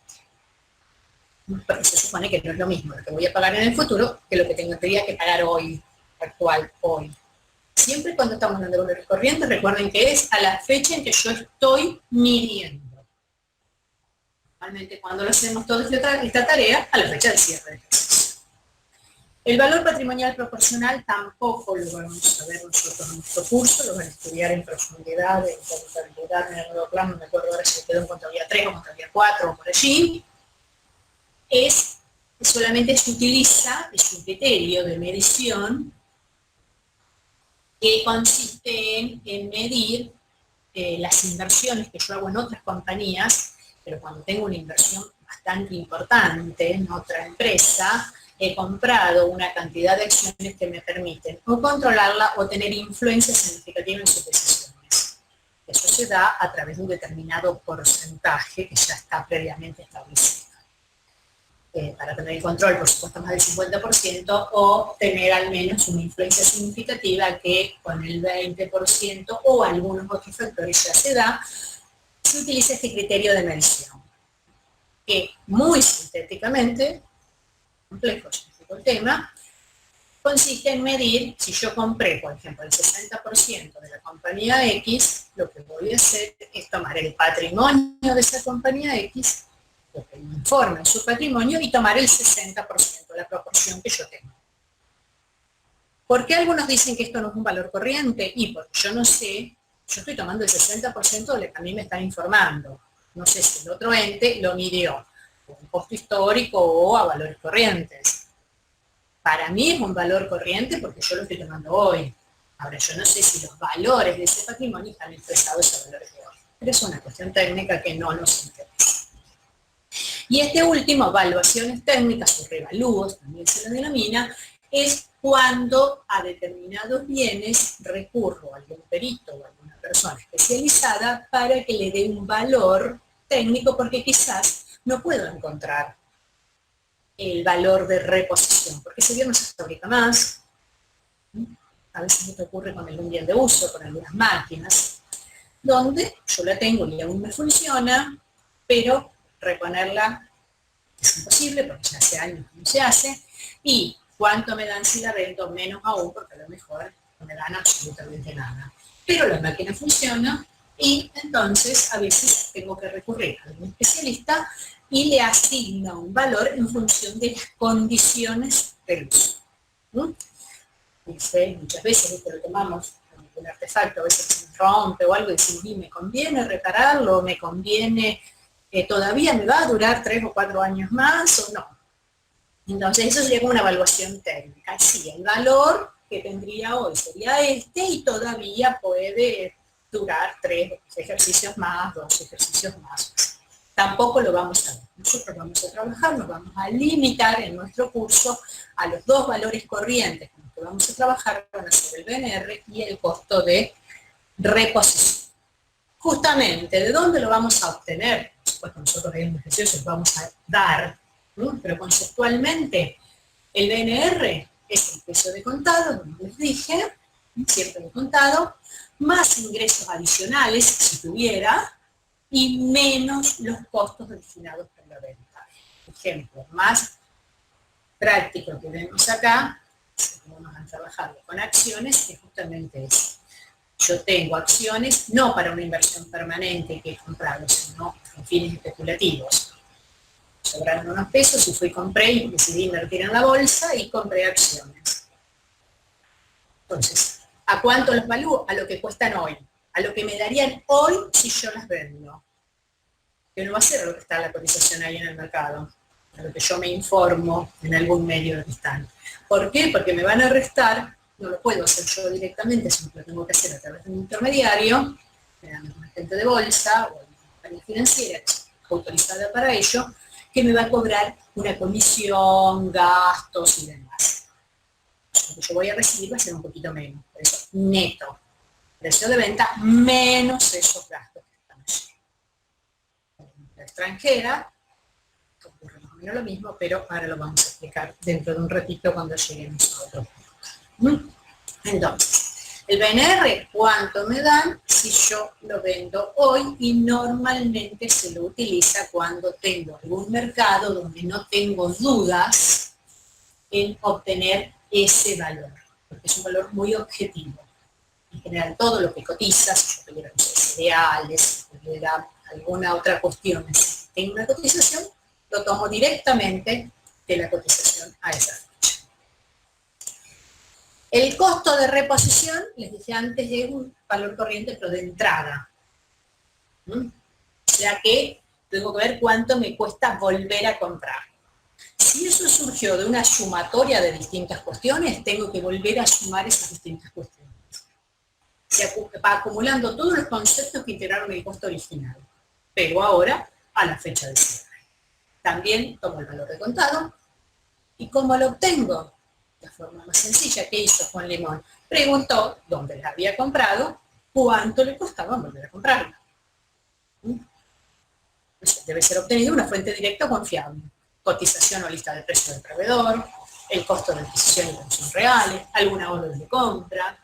S1: Porque se supone que no es lo mismo lo que voy a pagar en el futuro que lo que tendría que pagar hoy, actual, hoy. Siempre cuando estamos hablando de valores corrientes, recuerden que es a la fecha en que yo estoy midiendo. Normalmente cuando lo hacemos toda esta tarea, a la fecha de cierre del ejercicio. El valor patrimonial proporcional tampoco lo vamos a ver nosotros en nuestro curso, lo van a estudiar en profundidad, en contabilidad, en el nuevo plan, no me acuerdo ahora si quedó en contabilidad 3 o contabilidad 4 o por allí. Solamente se utiliza, es un criterio de medición que consiste en medir las inversiones que yo hago en otras compañías, pero cuando tengo una inversión bastante importante en otra empresa, he comprado una cantidad de acciones que me permiten o controlarla o tener influencia significativa en sus decisiones. Eso se da a través de un determinado porcentaje que ya está previamente establecido. Para tener el control, por supuesto, más del 50%, o tener al menos una influencia significativa que con el 20% o algunos otros factores ya se da, se utiliza este criterio de medición, que muy sintéticamente, complejo el tema, consiste en medir, si yo compré, por ejemplo, el 60% de la compañía X, lo que voy a hacer es tomar el patrimonio de esa compañía X, lo que me informa en su patrimonio, y tomar el 60%, la proporción que yo tengo. ¿Por qué algunos dicen que esto no es un valor corriente? Y porque yo no sé, yo estoy tomando el 60% de lo que a mí me están informando. No sé si el otro ente lo midió con un costo histórico o a valores corrientes. Para mí es un valor corriente porque yo lo estoy tomando hoy. Ahora, yo no sé si los valores de ese patrimonio están expresados a valores de hoy. Pero es una cuestión técnica que no nos interesa. Y este último, evaluaciones técnicas o revalúos, también se lo denomina, es cuando a determinados bienes recurro a algún perito o a alguna persona especializada para que le dé un valor técnico, porque quizás no puedo encontrar el valor de reposición, porque ese bien no se fabrica más. A veces esto ocurre con algún bien de uso, con algunas máquinas, donde yo la tengo y aún me funciona, pero reponerla es imposible porque ya hace años que no se hace. ¿Y cuánto me dan si la vendo? Menos aún, porque a lo mejor no me dan absolutamente nada. Pero la máquina funciona y entonces a veces tengo que recurrir a un especialista y le asigna un valor en función de las condiciones del uso. Muchas veces esto lo tomamos como un artefacto, a veces se rompe o algo, y decimos, ¿me conviene repararlo? ¿Me conviene? ¿Todavía me va a durar 3 o 4 años más o no? Entonces eso sería como una evaluación técnica. Sí, el valor que tendría hoy sería este y todavía puede durar 3 ejercicios más, 2 ejercicios más. Tampoco lo vamos a ver. Nosotros vamos a trabajar, nos vamos a limitar en nuestro curso a los 2 valores corrientes con los que vamos a trabajar, van a ser el BNR y el costo de reposición. Justamente, ¿de dónde lo vamos a obtener? Pues nosotros en un ejercicio los vamos a dar, ¿no? Pero conceptualmente, el BNR es el precio de contado, como les dije, siempre de contado, más ingresos adicionales, si tuviera, y menos los costos destinados para la venta. Ejemplo más práctico que vemos acá, como nos han trabajado con acciones, es justamente eso. Yo tengo acciones no para una inversión permanente que he comprado, sino con fines especulativos. Sobraron unos pesos y fui, compré y decidí invertir en la bolsa y compré acciones. Entonces, ¿a cuánto los valúo? A lo que cuestan hoy, a lo que me darían hoy si yo las vendo. Que no va a ser a lo que está la cotización ahí en el mercado, a lo que yo me informo en algún medio de que están. ¿Por qué? Porque me van a restar. No lo puedo hacer yo directamente, sino que lo tengo que hacer a través de un intermediario, un agente de bolsa o una compañía financiera autorizada para ello, que me va a cobrar una comisión, gastos y demás. Lo que yo voy a recibir va a ser un poquito menos, por eso neto, precio de venta menos esos gastos que están allí. En la extranjera ocurre más o menos lo mismo, pero ahora lo vamos a explicar dentro de un ratito cuando lleguemos a otro punto. Entonces, el BNR, ¿cuánto me dan si yo lo vendo hoy? Y normalmente se lo utiliza cuando tengo algún mercado donde no tengo dudas en obtener ese valor, porque es un valor muy objetivo. En general, todo lo que cotiza, si yo tuviera cereales, si tuviera alguna otra cuestión, si tengo una cotización, lo tomo directamente de la cotización a esa fecha. El costo de reposición, les dije antes, es un valor corriente, pero de entrada. O sea que tengo que ver cuánto me cuesta volver a comprar. Si eso surgió de una sumatoria de distintas cuestiones, tengo que volver a sumar esas distintas cuestiones. Se va acumulando todos los conceptos que integraron el costo original, pero ahora a la fecha de cierre. También tomo el valor de contado. ¿Y cómo lo obtengo? De forma más sencilla. ¿Qué hizo Juan Limón? Preguntó dónde la había comprado, cuánto le costaba volver a comprarla. Debe ser obtenido de una fuente directa o confiable. Cotización o lista de precios del proveedor, el costo de adquisición y consumo reales, alguna orden de compra,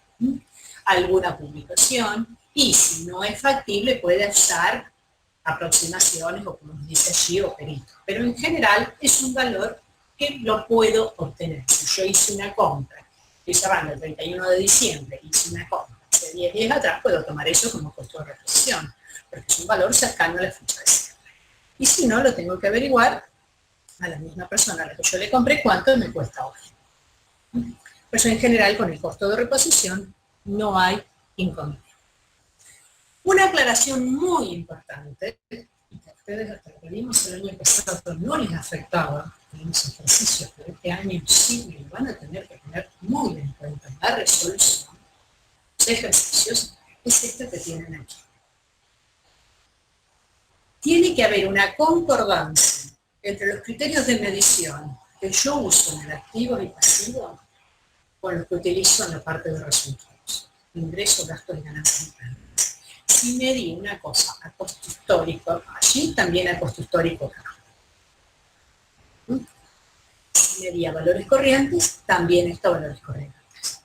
S1: alguna publicación, y si no es factible puede usar aproximaciones o, como nos dice allí, o peritos. Pero en general es un valor que lo puedo obtener. Si yo hice una compra, estoy cerrando el 31 de diciembre, hice una compra hace 10 días atrás, puedo tomar eso como costo de reposición, porque es un valor cercano a la fecha de cierre. Y si no, lo tengo que averiguar a la misma persona a la que yo le compré cuánto me cuesta hoy. Por eso en general con el costo de reposición no hay inconveniente. Una aclaración muy importante, y que a ustedes hasta lo que vimos el año pasado no les afectaba en los ejercicios, pero este año sí lo van a tener que tener muy en cuenta en la resolución. Los ejercicios es este que tienen aquí. Tiene que haber una concordancia entre los criterios de medición que yo uso en el activo y pasivo con los que utilizo en la parte de resultados. Ingresos, gastos y ganancias. Si medí una cosa a costo histórico, allí también a costo histórico acá. Si medía valores corrientes, también está valores corrientes.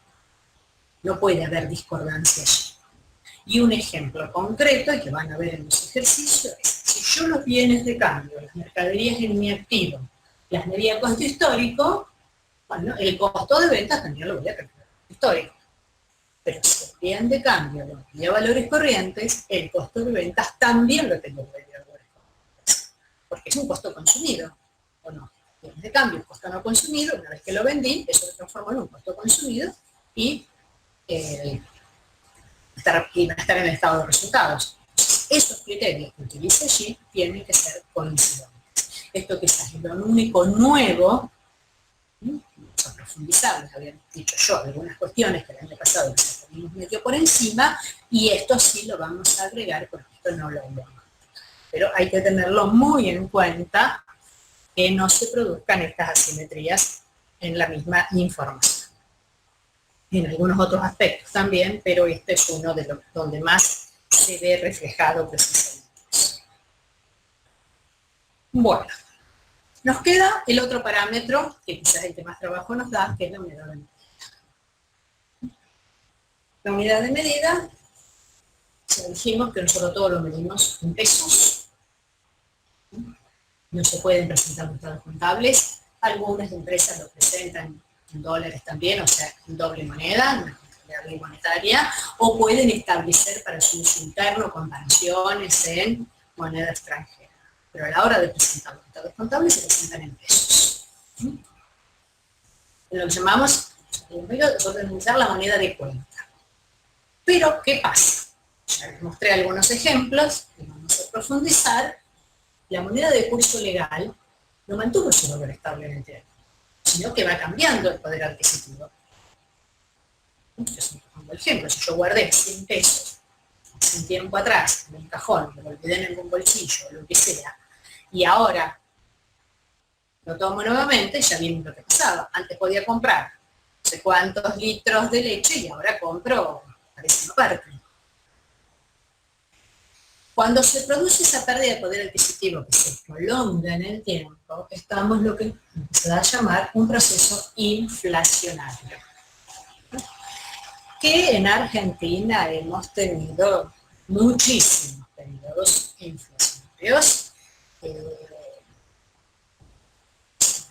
S1: No puede haber discordancia allí. Y un ejemplo concreto, y que van a ver en los ejercicios, es si yo los bienes de cambio, las mercaderías en mi activo, las medí a costo histórico, bueno, el costo de ventas también lo voy a calcular a costo histórico. Pero si el bien de cambio lo medí a valores corrientes, el costo de ventas también lo tengo que medir a valores corrientes. Porque es un costo consumido, ¿o no? Bienes de cambio, un costo no consumido, una vez que lo vendí, eso se transformó en un costo consumido y va a estar en el estado de resultados. Esos criterios que utilice allí tienen que ser coincidentes. Esto quizás es lo único nuevo, vamos a profundizar, les había dicho yo, algunas cuestiones que el año pasado nos teníamos medio por encima, y esto sí lo vamos a agregar, porque esto no lo vamos. Pero hay que tenerlo muy en cuenta, que no se produzcan estas asimetrías en la misma información. En algunos otros aspectos también, pero este es uno de los donde más se ve reflejado precisamente. Bueno, nos queda el otro parámetro, que quizás es el que más trabajo nos da, que es la unidad de medida. La unidad de medida, ya dijimos que nosotros todo lo medimos en pesos. No se pueden presentar los estados contables. Algunas empresas lo presentan en dólares también, o sea, en doble moneda, una contabilidad monetaria, o pueden establecer para su uso interno comparaciones en moneda extranjera. Pero a la hora de presentar los estados contables se presentan en pesos. En lo que llamamos, nosotros denunciar la moneda de cuenta. Pero, ¿qué pasa? Ya les mostré algunos ejemplos, y vamos a profundizar. La moneda de curso legal no mantuvo su valor estable en el tiempo, sino que va cambiando el poder adquisitivo. Entonces, pongo el ejemplo, si yo guardé 100 pesos hace un tiempo atrás en un cajón, lo olvidé en algún bolsillo, lo que sea, y ahora lo tomo nuevamente, ya vimos lo que pasaba. Antes podía comprar no sé cuántos litros de leche y ahora compro parece una parte. Cuando se produce esa pérdida de poder adquisitivo que se prolonga en el tiempo, estamos en lo que se va a llamar un proceso inflacionario. Que en Argentina hemos tenido muchísimos periodos inflacionarios. En la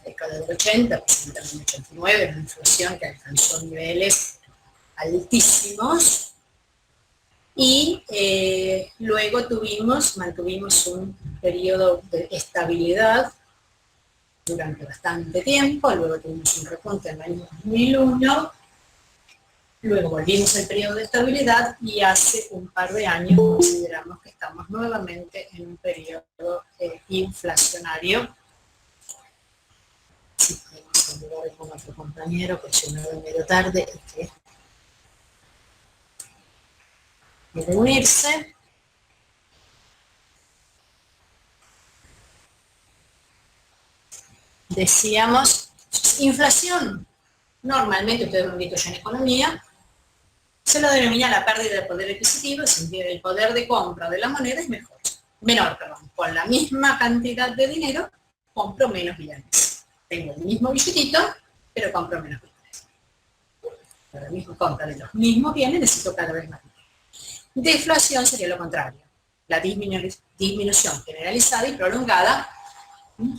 S1: década del 80, también en el 89, una inflación que alcanzó niveles altísimos. Y luego mantuvimos un periodo de estabilidad durante bastante tiempo, luego tuvimos un repunte en el año 2001, Luego volvimos al periodo de estabilidad y hace un par de años consideramos que estamos nuevamente en un periodo inflacionario. Si podemos saludar con otro compañero que llegó medio tarde y que quiere unirse. Decíamos, inflación. Normalmente, ustedes lo han visto ya en economía, se lo denomina la pérdida de poder adquisitivo, es decir, el poder de compra de la moneda es menor. Con la misma cantidad de dinero, compro menos bienes. Tengo el mismo billetito, pero compro menos bienes. Para la misma compra de los mismos bienes necesito cada vez más dinero. Deflación sería lo contrario, la disminución generalizada y prolongada,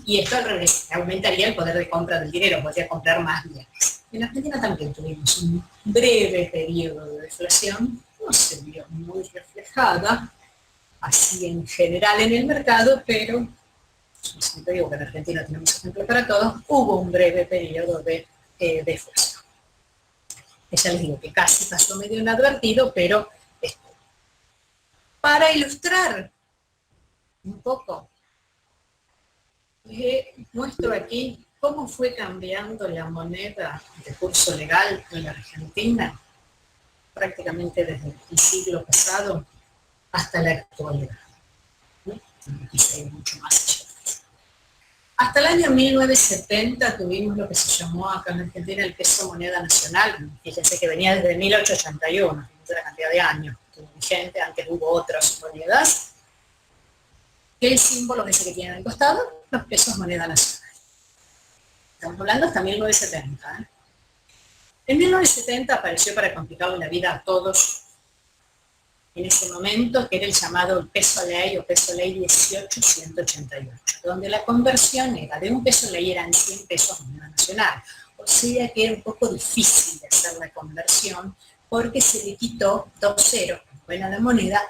S1: y esto al revés, aumentaría el poder de compra del dinero, podría comprar más bienes. En Argentina también tuvimos un breve periodo de deflación, no se vio muy reflejada, así en general en el mercado, pero yo siempre digo que en Argentina tenemos ejemplo para todos, hubo un breve periodo de deflación. Ya les digo que casi pasó medio inadvertido, pero para ilustrar un poco, muestro aquí cómo fue cambiando la moneda de curso legal en la Argentina prácticamente desde el siglo pasado hasta la actualidad. ¿No? Quise ir mucho más allá. Hasta el año 1970 tuvimos lo que se llamó acá en Argentina el peso moneda nacional. Fíjense que venía desde 1881, de la cantidad de años que estuvo vigente. Antes hubo otras monedas. El símbolo ese que tiene al costado, los pesos moneda nacional. Estamos hablando hasta 1970. ¿eh? En 1970 apareció para complicarle la vida a todos en ese momento, que era el llamado peso ley o peso ley 1888, donde la conversión era de un peso ley eran 100 pesos moneda nacional. O sea que era un poco difícil de hacer la conversión porque se le quitó 2 ceros, como era la moneda,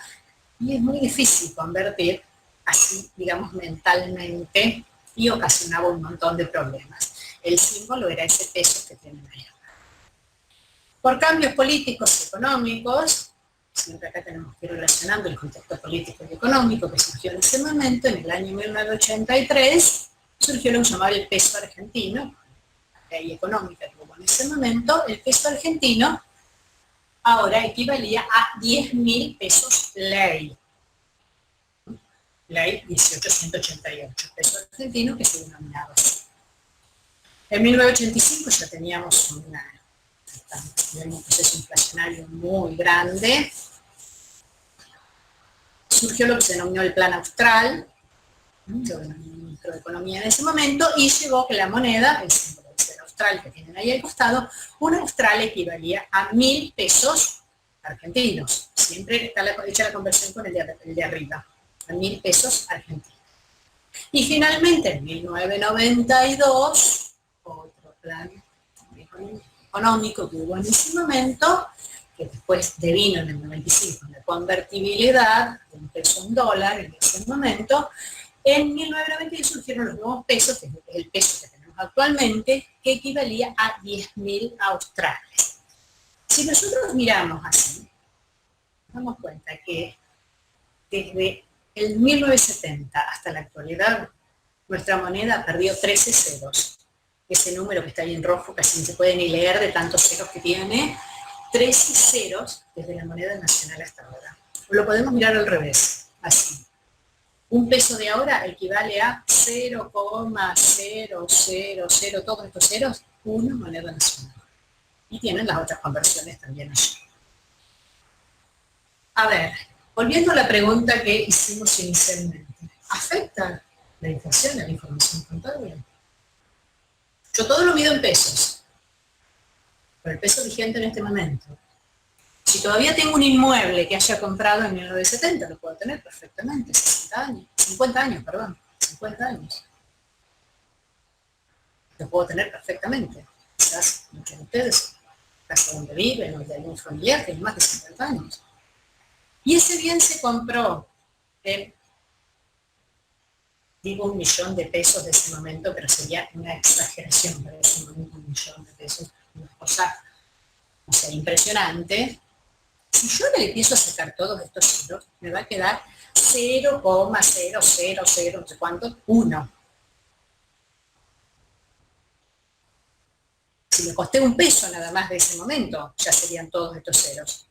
S1: y es muy difícil convertir así, digamos, mentalmente, y ocasionaba un montón de problemas. El símbolo era ese peso que tienen ahí. Por cambios políticos y económicos, siempre acá tenemos que ir relacionando el contexto político y económico que surgió en ese momento, en el año 1983, surgió lo que llamaba el peso argentino, la ley económica que hubo en ese momento, el peso argentino ahora equivalía a 10.000 pesos ley. Ley 1888, peso argentino que se denominaba así. En 1985 ya teníamos un proceso inflacionario muy grande. Surgió lo que se denominó el Plan Austral, yo era ministro de Economía en ese momento, y llegó que la moneda, el símbolo del austral que tienen ahí al costado, un austral equivalía a 1.000 pesos argentinos. Siempre está hecha la conversión con el de arriba. A 1.000 pesos argentinos. Y finalmente, en 1992, otro plan económico que hubo en ese momento, que después devino en el 95 la convertibilidad de un peso a un dólar en ese momento, en 1992 surgieron los nuevos pesos, que es el peso que tenemos actualmente, que equivalía a 10.000 australes. Si nosotros miramos así, nos damos cuenta que desde el 1970 hasta la actualidad, nuestra moneda perdió 13 ceros. Ese número que está ahí en rojo casi no se puede ni leer de tantos ceros que tiene. 13 ceros desde la moneda nacional hasta ahora. Lo podemos mirar al revés, así. Un peso de ahora equivale a 0,000, todos estos ceros, una moneda nacional. Y tienen las otras conversiones también allí. A ver, volviendo a la pregunta que hicimos inicialmente, ¿afecta la inflación a la información contable? Yo todo lo mido en pesos, por el peso vigente en este momento. Si todavía tengo un inmueble que haya comprado en 1970, lo puedo tener perfectamente, 50 años. Lo puedo tener perfectamente. Quizás muchos de ustedes, casa donde viven o de algún familiar, tienen más de 50 años. Y ese bien se compró en, digo, 1.000.000 de pesos de ese momento, pero sería una exageración para ese momento, 1.000.000 de pesos, una cosa o sea, impresionante, si yo le empiezo a sacar todos estos ceros, me va a quedar 0,000, no sé cuánto, 1. Si me costé un peso nada más de ese momento, ya serían todos estos ceros.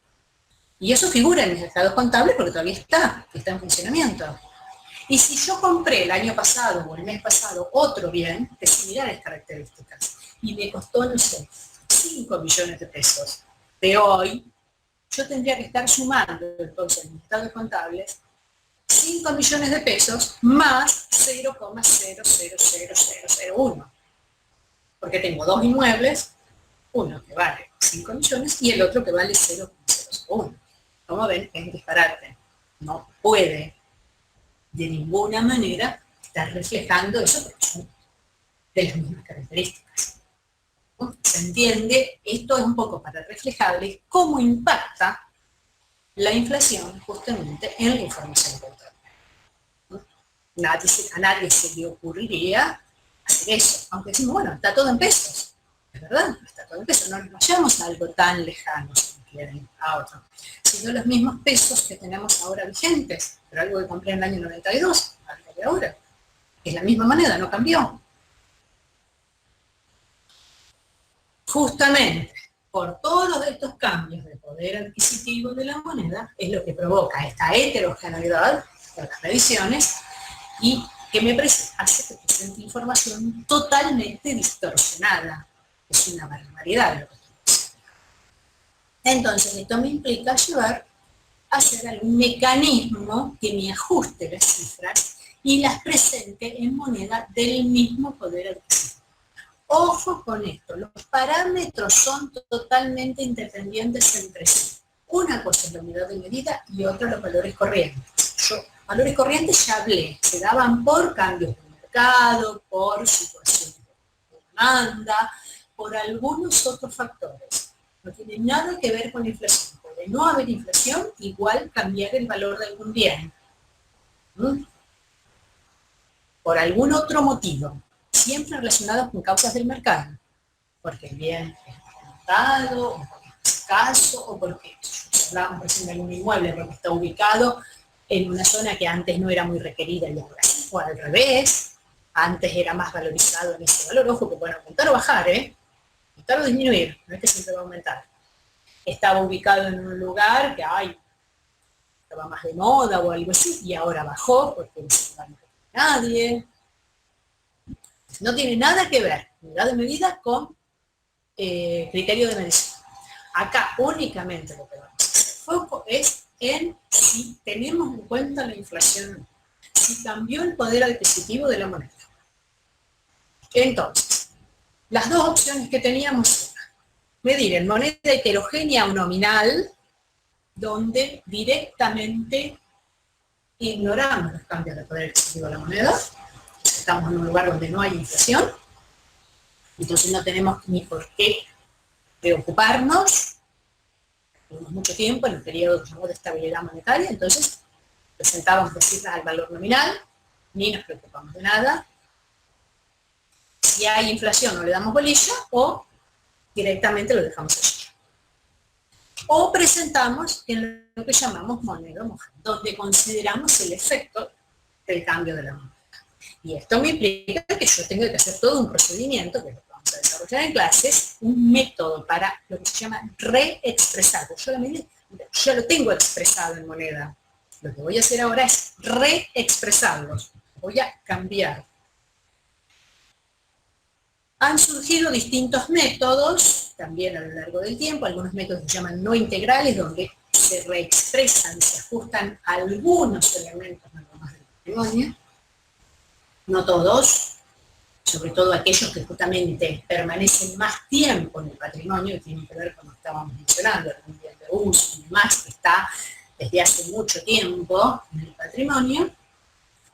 S1: Y eso figura en mis estados contables porque todavía está en funcionamiento. Y si yo compré el año pasado o el mes pasado otro bien de similares características y me costó, no sé, 5 millones de pesos, de hoy, yo tendría que estar sumando entonces en mis estados contables 5 millones de pesos más 0,000001. Porque tengo dos inmuebles, uno que vale 5 millones y el otro que vale 0,001. Como ven, es un disparate. No puede de ninguna manera estar reflejando eso porque son de las mismas características. ¿No? ¿Se entiende? Esto es un poco para reflejarles cómo impacta la inflación justamente en la información contable. ¿No? A nadie se le ocurriría hacer eso, aunque decimos, bueno, está todo en pesos, es verdad, está todo en pesos, no nos vayamos a algo tan lejano, si quieren, a otro, sino los mismos pesos que tenemos ahora vigentes, pero algo que compré en el año 92, algo de ahora, es la misma moneda, no cambió. Justamente por todos estos cambios de poder adquisitivo de la moneda es lo que provoca esta heterogeneidad de las mediciones y que me hace que presente información totalmente distorsionada. Es una barbaridad lo que estoy diciendo. Entonces, esto me implica llevar a hacer algún mecanismo que me ajuste las cifras y las presente en moneda del mismo poder adquisitivo. Ojo con esto, los parámetros son totalmente independientes entre sí. Una cosa es la unidad de medida y otra los valores corrientes. Valores corrientes ya hablé, se daban por cambios de mercado, por situaciones de demanda, por algunos otros factores. No tiene nada que ver con la inflación. Puede no haber inflación, igual cambiar el valor de algún bien. Por algún otro motivo, siempre relacionados con causas del mercado. Porque el bien es limitado, o porque es escaso, o porque hablábamos recién de algún inmueble, porque está ubicado en una zona que antes no era muy requerida y ahora sí, o al revés, antes era más valorizado en ese valor, ojo que pueden aumentar o bajar, aumentar o disminuir, no es que siempre va a aumentar. Estaba ubicado en un lugar que, estaba más de moda o algo así, y ahora bajó porque no se va a nadie. No tiene nada que ver, unidad de medida con criterio de medición. Acá únicamente lo que vamos a hacer foco es en si tenemos en cuenta la inflación, si cambió el poder adquisitivo de la moneda. Entonces, las dos opciones que teníamos eran medir en moneda heterogénea o nominal, donde directamente ignoramos los cambios de poder adquisitivo de la moneda, estamos en un lugar donde no hay inflación, entonces no tenemos ni por qué preocuparnos. Tuvimos mucho tiempo en el periodo que llamamos de estabilidad monetaria, entonces presentábamos las cifras al valor nominal, ni nos preocupamos de nada. Si hay inflación no le damos bolilla o directamente lo dejamos allí. O presentamos en lo que llamamos moneda mojada, donde consideramos el efecto del cambio de la moneda. Y esto me implica que yo tengo que hacer todo un procedimiento, que lo vamos a desarrollar en clases, un método para lo que se llama reexpresarlo. Yo ya lo tengo expresado en moneda. Lo que voy a hacer ahora es reexpresarlos. Voy a cambiar. Han surgido distintos métodos, también a lo largo del tiempo, algunos métodos se llaman no integrales, donde se reexpresan, se ajustan algunos elementos nada más del patrimonio. No todos, sobre todo aquellos que justamente permanecen más tiempo en el patrimonio, que tienen que ver con lo que estábamos mencionando, el bien de uso y demás, que está desde hace mucho tiempo en el patrimonio,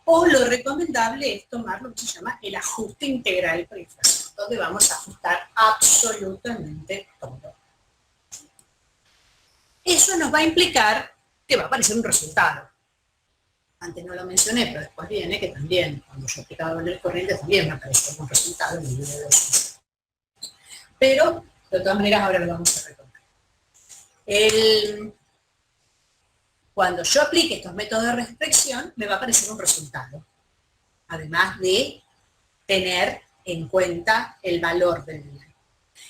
S1: o lo recomendable es tomar lo que se llama el ajuste integral por inflación, donde vamos a ajustar absolutamente todo. Eso nos va a implicar que va a aparecer un resultado. Antes no lo mencioné, pero después viene que también, cuando yo aplicaba valores corrientes, también me aparece un resultado en el video de eso. Pero, de todas maneras, ahora lo vamos a recordar. Cuando yo aplique estos métodos de restricción, me va a aparecer un resultado, además de tener en cuenta el valor del bien.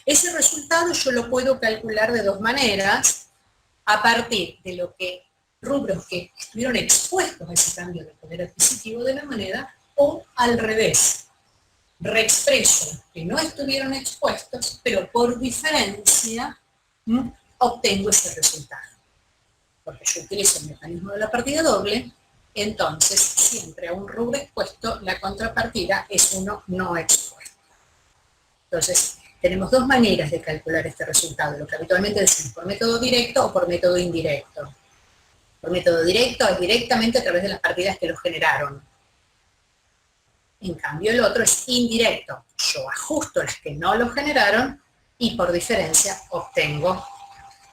S1: Ese resultado yo lo puedo calcular de dos maneras, a partir de lo que rubros que estuvieron expuestos a ese cambio de poder adquisitivo de la moneda, o al revés, reexpreso que no estuvieron expuestos, pero por diferencia obtengo ese resultado. Porque yo utilizo el mecanismo de la partida doble, entonces siempre a un rubro expuesto la contrapartida es uno no expuesto. Entonces tenemos dos maneras de calcular este resultado, lo que habitualmente decimos por método directo o por método indirecto. Por método directo es directamente a través de las partidas que lo generaron. En cambio el otro es indirecto, yo ajusto las que no lo generaron y por diferencia obtengo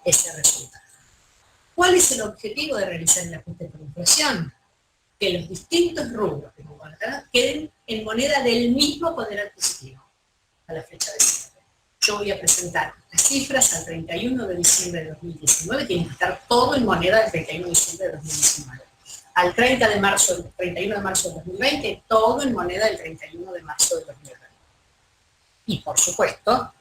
S1: ese resultado. ¿Cuál es el objetivo de realizar el ajuste por inflación? Que los distintos rubros que queden en moneda del mismo poder adquisitivo a la fecha de cierre. Yo voy a presentar las cifras al 31 de diciembre de 2019, tiene que estar todo en moneda del 31 de diciembre de 2019. Al 31 de marzo de 2020, todo en moneda del 31 de marzo de 2020. Y por supuesto,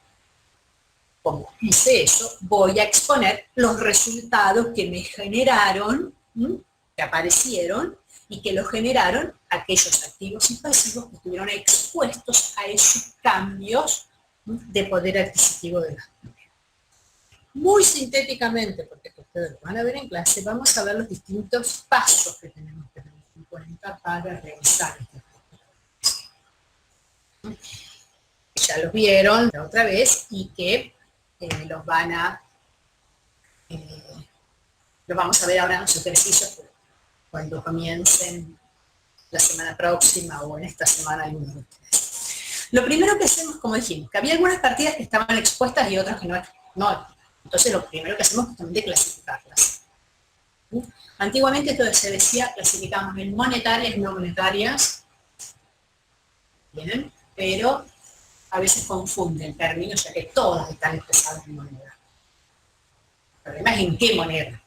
S1: como hice eso, voy a exponer los resultados que me generaron, que aparecieron, y que los generaron aquellos activos y pasivos que estuvieron expuestos a esos cambios de poder adquisitivo de las monedas. Muy sintéticamente, porque ustedes lo van a ver en clase, vamos a ver los distintos pasos que tenemos que tener en cuenta para realizar este proceso. Ya los vieron la otra vez y que los vamos a ver ahora en los ejercicios cuando comiencen la semana próxima o en esta semana algunos de ustedes. Lo primero que hacemos, como dijimos, que había algunas partidas que estaban expuestas y otras que no. Entonces lo primero que hacemos es justamente clasificarlas. Antiguamente todo se decía, clasificamos en monetarias y no monetarias, ¿bien? Pero a veces confunde el término, ya que todas están expresadas en moneda. El problema es en qué moneda.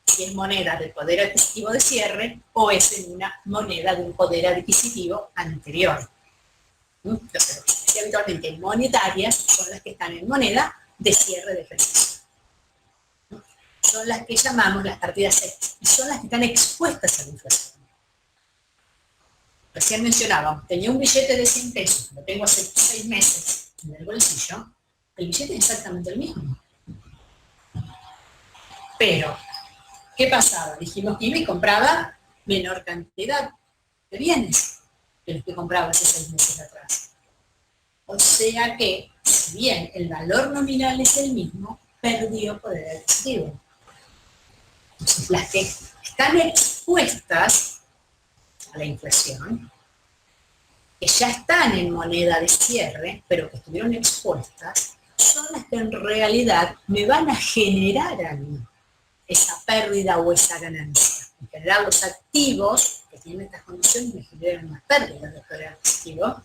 S1: Si es moneda del poder adquisitivo de cierre o es en una moneda de un poder adquisitivo anterior. Entonces, lo que se dice habitualmente monetarias son las que están en moneda de cierre de ejercicio. Son las que llamamos las partidas X y son las que están expuestas a la inflación. Recién mencionábamos, tenía un billete de 100 pesos, lo tengo hace 6 meses en el bolsillo, el billete es exactamente el mismo. Pero, ¿qué pasaba? Dijimos que iba y compraba menor cantidad de bienes que los que compraba hace 6 meses atrás. O sea que, si bien el valor nominal es el mismo, perdió poder adquisitivo. Entonces, las que están expuestas a la inflación, que ya están en moneda de cierre, pero que estuvieron expuestas, son las que en realidad me van a generar a mí esa pérdida o esa ganancia. En general, los activos que tienen estas condiciones me generan una pérdida de poder adquisitivo,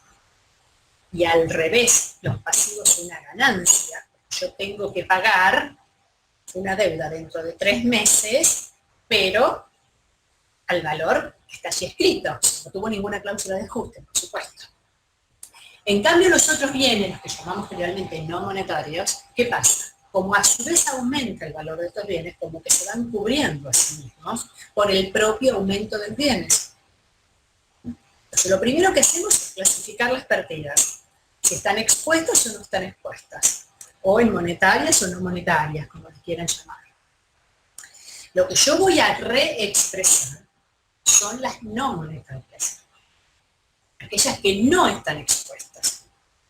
S1: y al revés, los pasivos una ganancia. Yo tengo que pagar una deuda dentro de 3 meses, pero al valor que está allí escrito. No tuvo ninguna cláusula de ajuste, por supuesto. En cambio, los otros bienes, los que llamamos generalmente no monetarios, ¿qué pasa? Como a su vez aumenta el valor de estos bienes, como que se van cubriendo a sí mismos por el propio aumento de los bienes. Entonces, lo primero que hacemos es clasificar las partidas. Si están expuestas o no están expuestas. O en monetarias o no monetarias, como les quieran llamar. Lo que yo voy a reexpresar son las no monetarias. Aquellas que no están expuestas.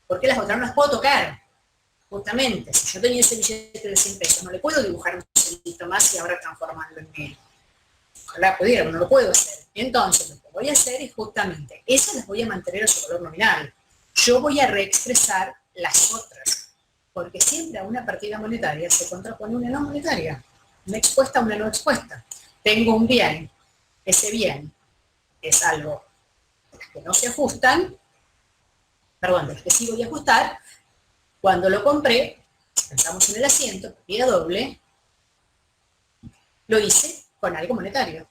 S1: Porque las otras no las puedo tocar. Justamente, si yo tenía ese billete de 100 pesos, no le puedo dibujar un celito más y ahora transformarlo en mil. Ojalá pudiera, pero no lo puedo hacer. Entonces, lo que voy a hacer es justamente, esas las voy a mantener a su valor nominal. Yo voy a reexpresar las otras. Porque siempre a una partida monetaria se contrapone una no monetaria. Una expuesta a una no expuesta. Tengo un bien. Ese bien es algo de las que no se ajustan, perdón, de las que sí voy a ajustar. Cuando lo compré, pensamos en el asiento, partida doble, Lo hice con algo monetario,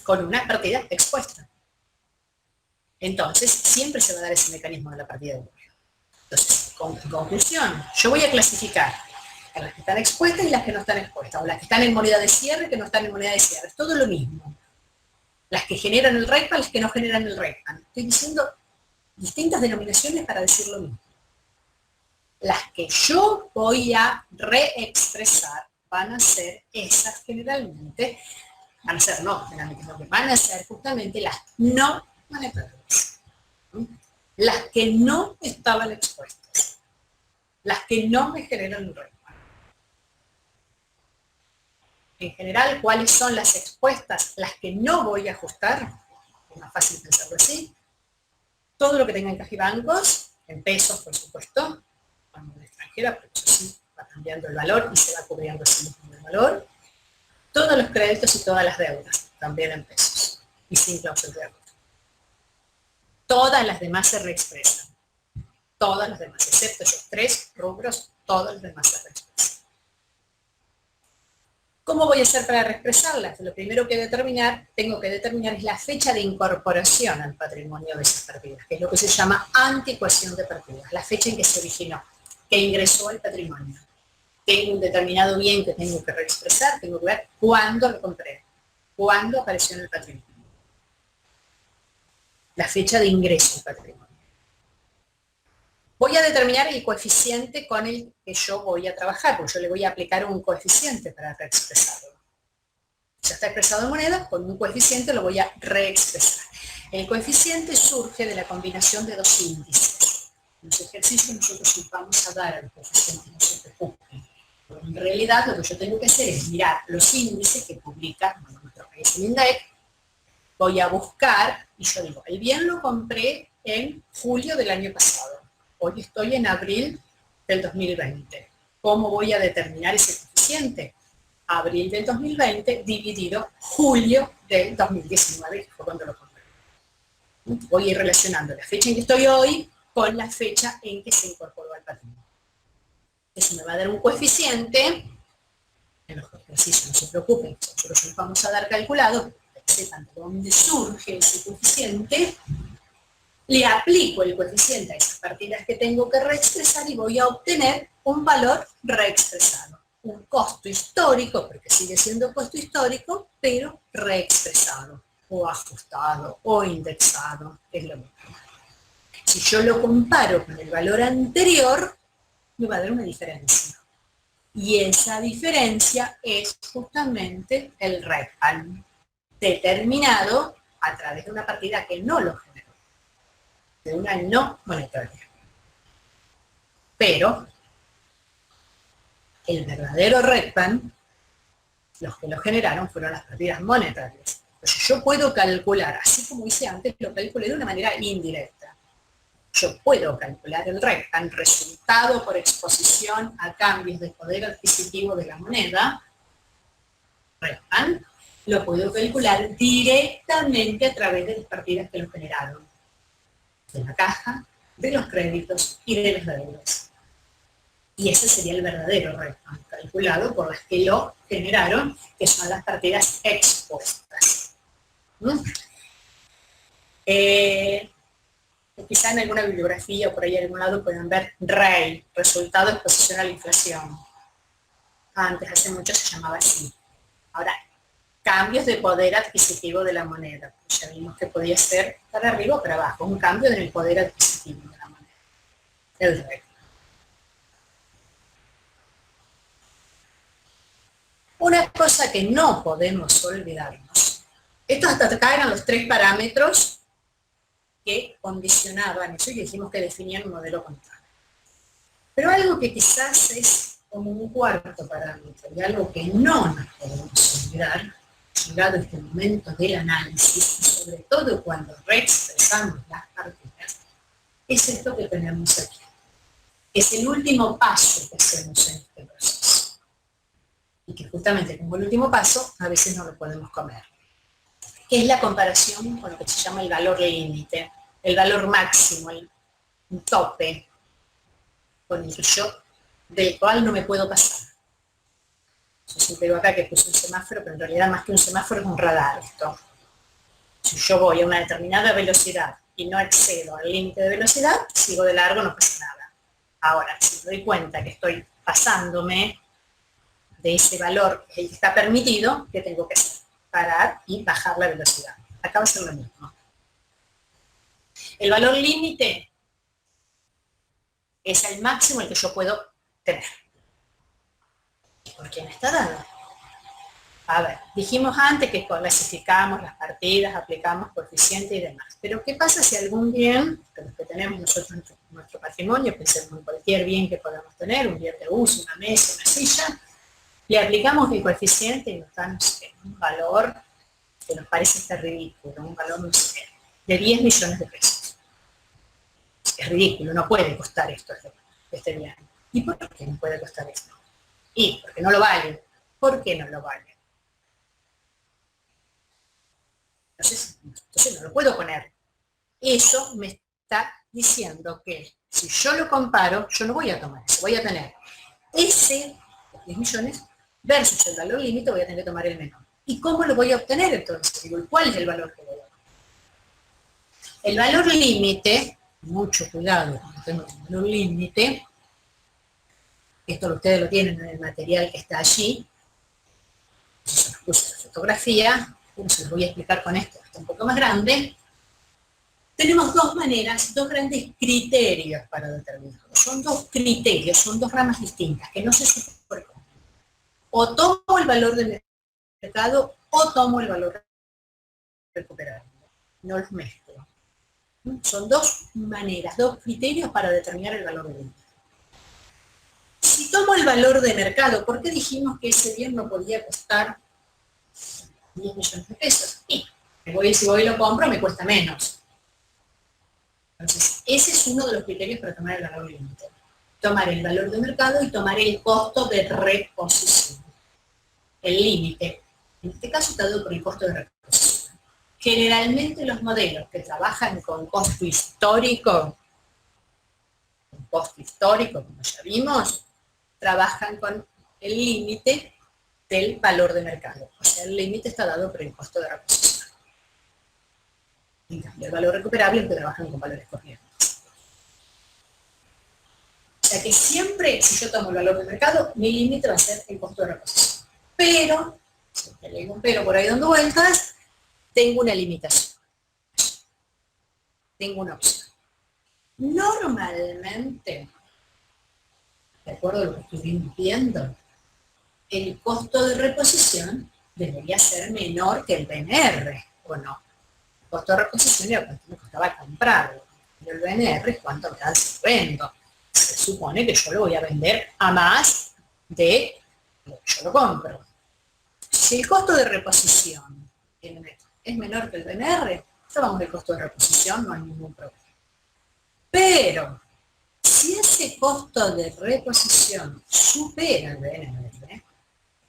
S1: con una partida expuesta. Entonces, siempre se va a dar ese mecanismo de la partida de Boole. Entonces, en conclusión, yo voy a clasificar a las que están expuestas y las que no están expuestas, o las que están en moneda de cierre y que no están en moneda de cierre. Es todo lo mismo. Las que generan el RECPAN, las que no generan el RECPAN. Estoy diciendo distintas denominaciones para decir lo mismo. Las que yo voy a reexpresar van a ser esas generalmente, generalmente no, que van a ser justamente las no monetarias. Las que no estaban expuestas. Las que no me generan un RECPAN. En general, ¿cuáles son las expuestas? Las que no voy a ajustar. Es más fácil pensarlo así. Todo lo que tenga en caja y bancos, en pesos, por supuesto, en moneda extranjera, porque eso sí va cambiando el valor y se va cubriendo así mismo el valor. Todos los créditos y todas las deudas, también en pesos, y sin cláusula de ahorro. Todas las demás se reexpresan. Todas las demás, excepto esos 3 rubros, todas las demás se reexpresan. ¿Cómo voy a hacer para reexpresarlas? Lo primero que tengo que determinar es la fecha de incorporación al patrimonio de esas partidas, que es lo que se llama anticuación de partidas, la fecha en que se originó, que ingresó al patrimonio. Tengo un determinado bien que tengo que reexpresar, tengo que ver cuándo lo compré, cuándo apareció en el patrimonio. La fecha de ingreso al patrimonio. Voy a determinar el coeficiente con el que yo voy a trabajar, porque yo le voy a aplicar un coeficiente para reexpresarlo. Ya está expresado en moneda, con un coeficiente lo voy a reexpresar. El coeficiente surge de la combinación de 2 índices. En los ejercicios nosotros vamos a dar al coeficiente, no se preocupen. Pero en realidad lo que yo tengo que hacer es mirar los índices que publica nuestro país el INDEC. Voy a buscar, y yo digo, el bien lo compré en julio del año pasado. Hoy estoy en abril del 2020. ¿Cómo voy a determinar ese coeficiente? Abril del 2020 dividido julio del 2019, que fue cuando lo compré. Voy a ir relacionando la fecha en que estoy hoy con la fecha en que se incorporó al patrimonio. Eso me va a dar un coeficiente. En los ejercicios no se preocupen, nosotros los vamos a dar calculado, para que sepan de dónde surge ese coeficiente. Le aplico el coeficiente a esas partidas que tengo que reexpresar y voy a obtener un valor reexpresado. Un costo histórico, porque sigue siendo costo histórico, pero reexpresado, o ajustado, o indexado, que es lo mismo. Si yo lo comparo con el valor anterior, me va a dar una diferencia. Y esa diferencia es justamente el RECPAN, determinado a través de una partida que no lo generó, de una no monetaria. Pero el verdadero RECPAN, los que lo generaron fueron las partidas monetarias. Entonces yo puedo calcular, así como hice antes, lo calculé de una manera indirecta. Yo puedo calcular el RECPAN, resultado por exposición a cambios de poder adquisitivo de la moneda, RECPAN, lo puedo calcular directamente a través de las partidas que lo generaron. De la caja, de los créditos y de las deudas. Y ese sería el verdadero RECPAN, calculado por las que lo generaron, que son las partidas expuestas. Quizá en alguna bibliografía o por ahí en algún lado pueden ver REI, resultado de exposición a la inflación. Antes, hace mucho, se llamaba así. Ahora, cambios de poder adquisitivo de la moneda. Ya vimos que podía ser para arriba o para abajo, un cambio en el poder adquisitivo de la moneda. El REI. Una cosa que no podemos olvidarnos, estos hasta acá eran los 3 parámetros que condicionaban eso y dijimos que definían un modelo contable. Pero algo que quizás es como un cuarto parámetro y algo que no nos podemos olvidar, llegado este momento del análisis, y sobre todo cuando reexpresamos las partidas, es esto que tenemos aquí. Es el último paso que hacemos en este proceso. Y que justamente como el último paso, a veces no lo podemos comer. Que es la comparación con lo que se llama el valor límite, el valor máximo, el tope, con el que del cual no me puedo pasar. Yo siempre digo acá que puse un semáforo, pero en realidad más que un semáforo es un radar esto. Si yo voy a una determinada velocidad y no excedo el límite de velocidad, sigo de largo, no pasa nada. Ahora, si me doy cuenta que estoy pasándome de ese valor que está permitido, ¿qué tengo que hacer? Parar y bajar la velocidad. Acá va a ser lo mismo. El valor límite es el máximo el que yo puedo tener. ¿Por quién está dado? A ver, dijimos antes que clasificamos las partidas, aplicamos coeficiente y demás. Pero ¿qué pasa si algún bien, que los que tenemos nosotros en nuestro patrimonio, pensemos en cualquier bien que podamos tener, un bien de uso, una mesa, una silla, le aplicamos el coeficiente y nos dan, no sé, un valor que nos parece estar ridículo, un valor, no sé, de 10 millones de pesos. Es ridículo, no puede costar esto este bien. ¿Y por qué no puede costar esto? Y porque no lo vale. ¿Por qué no lo vale? Entonces no lo puedo poner. Eso me está diciendo que si yo lo comparo, yo no voy a tomar eso, voy a tener ese 10 millones versus el valor límite, voy a tener que tomar el menor. ¿Y cómo lo voy a obtener entonces? Digo, ¿cuál es el valor que voy a obtener? El valor límite, mucho cuidado cuando tengo el valor límite, esto ustedes lo tienen en el material que está allí, se los puse la fotografía, se los voy a explicar con esto, está un poco más grande. Tenemos dos maneras, dos grandes criterios para determinarlo. Son dos criterios, son dos ramas distintas que no se superponen. O tomo el valor del mercado o tomo el valor recuperable. No los mezclo. Son dos maneras, dos criterios para determinar el valor del bien. Si tomo el valor de mercado, ¿por qué dijimos que ese bien no podía costar 10 millones de pesos? Y si voy y lo compro, me cuesta menos. Entonces, ese es uno de los criterios para tomar el valor límite. Tomar el valor de mercado y tomar el costo de reposición. El límite, en este caso está dado por el costo de reposición. Generalmente los modelos que trabajan con costo histórico, como ya vimos, trabajan con el límite del valor de mercado. O sea, el límite está dado por el costo de reposición. En cambio, el valor recuperable es que trabajan con valores corrientes. O sea que siempre, si yo tomo el valor de mercado, mi límite va a ser el costo de reposición. Pero, siempre le digo un pero por ahí dando vueltas, tengo una limitación. Tengo una opción. Normalmente, de acuerdo a lo que estuvimos viendo, el costo de reposición debería ser menor que el BNR, ¿o no? El costo de reposición era cuánto me costaba comprarlo. Pero el BNR es cuánto me da si vendo. Se supone que yo lo voy a vender a más de lo que yo lo compro. Si el costo de reposición es menor que el BNR, tomamos el costo de reposición, no hay ningún problema. Pero, si ese costo de reposición supera el BNR,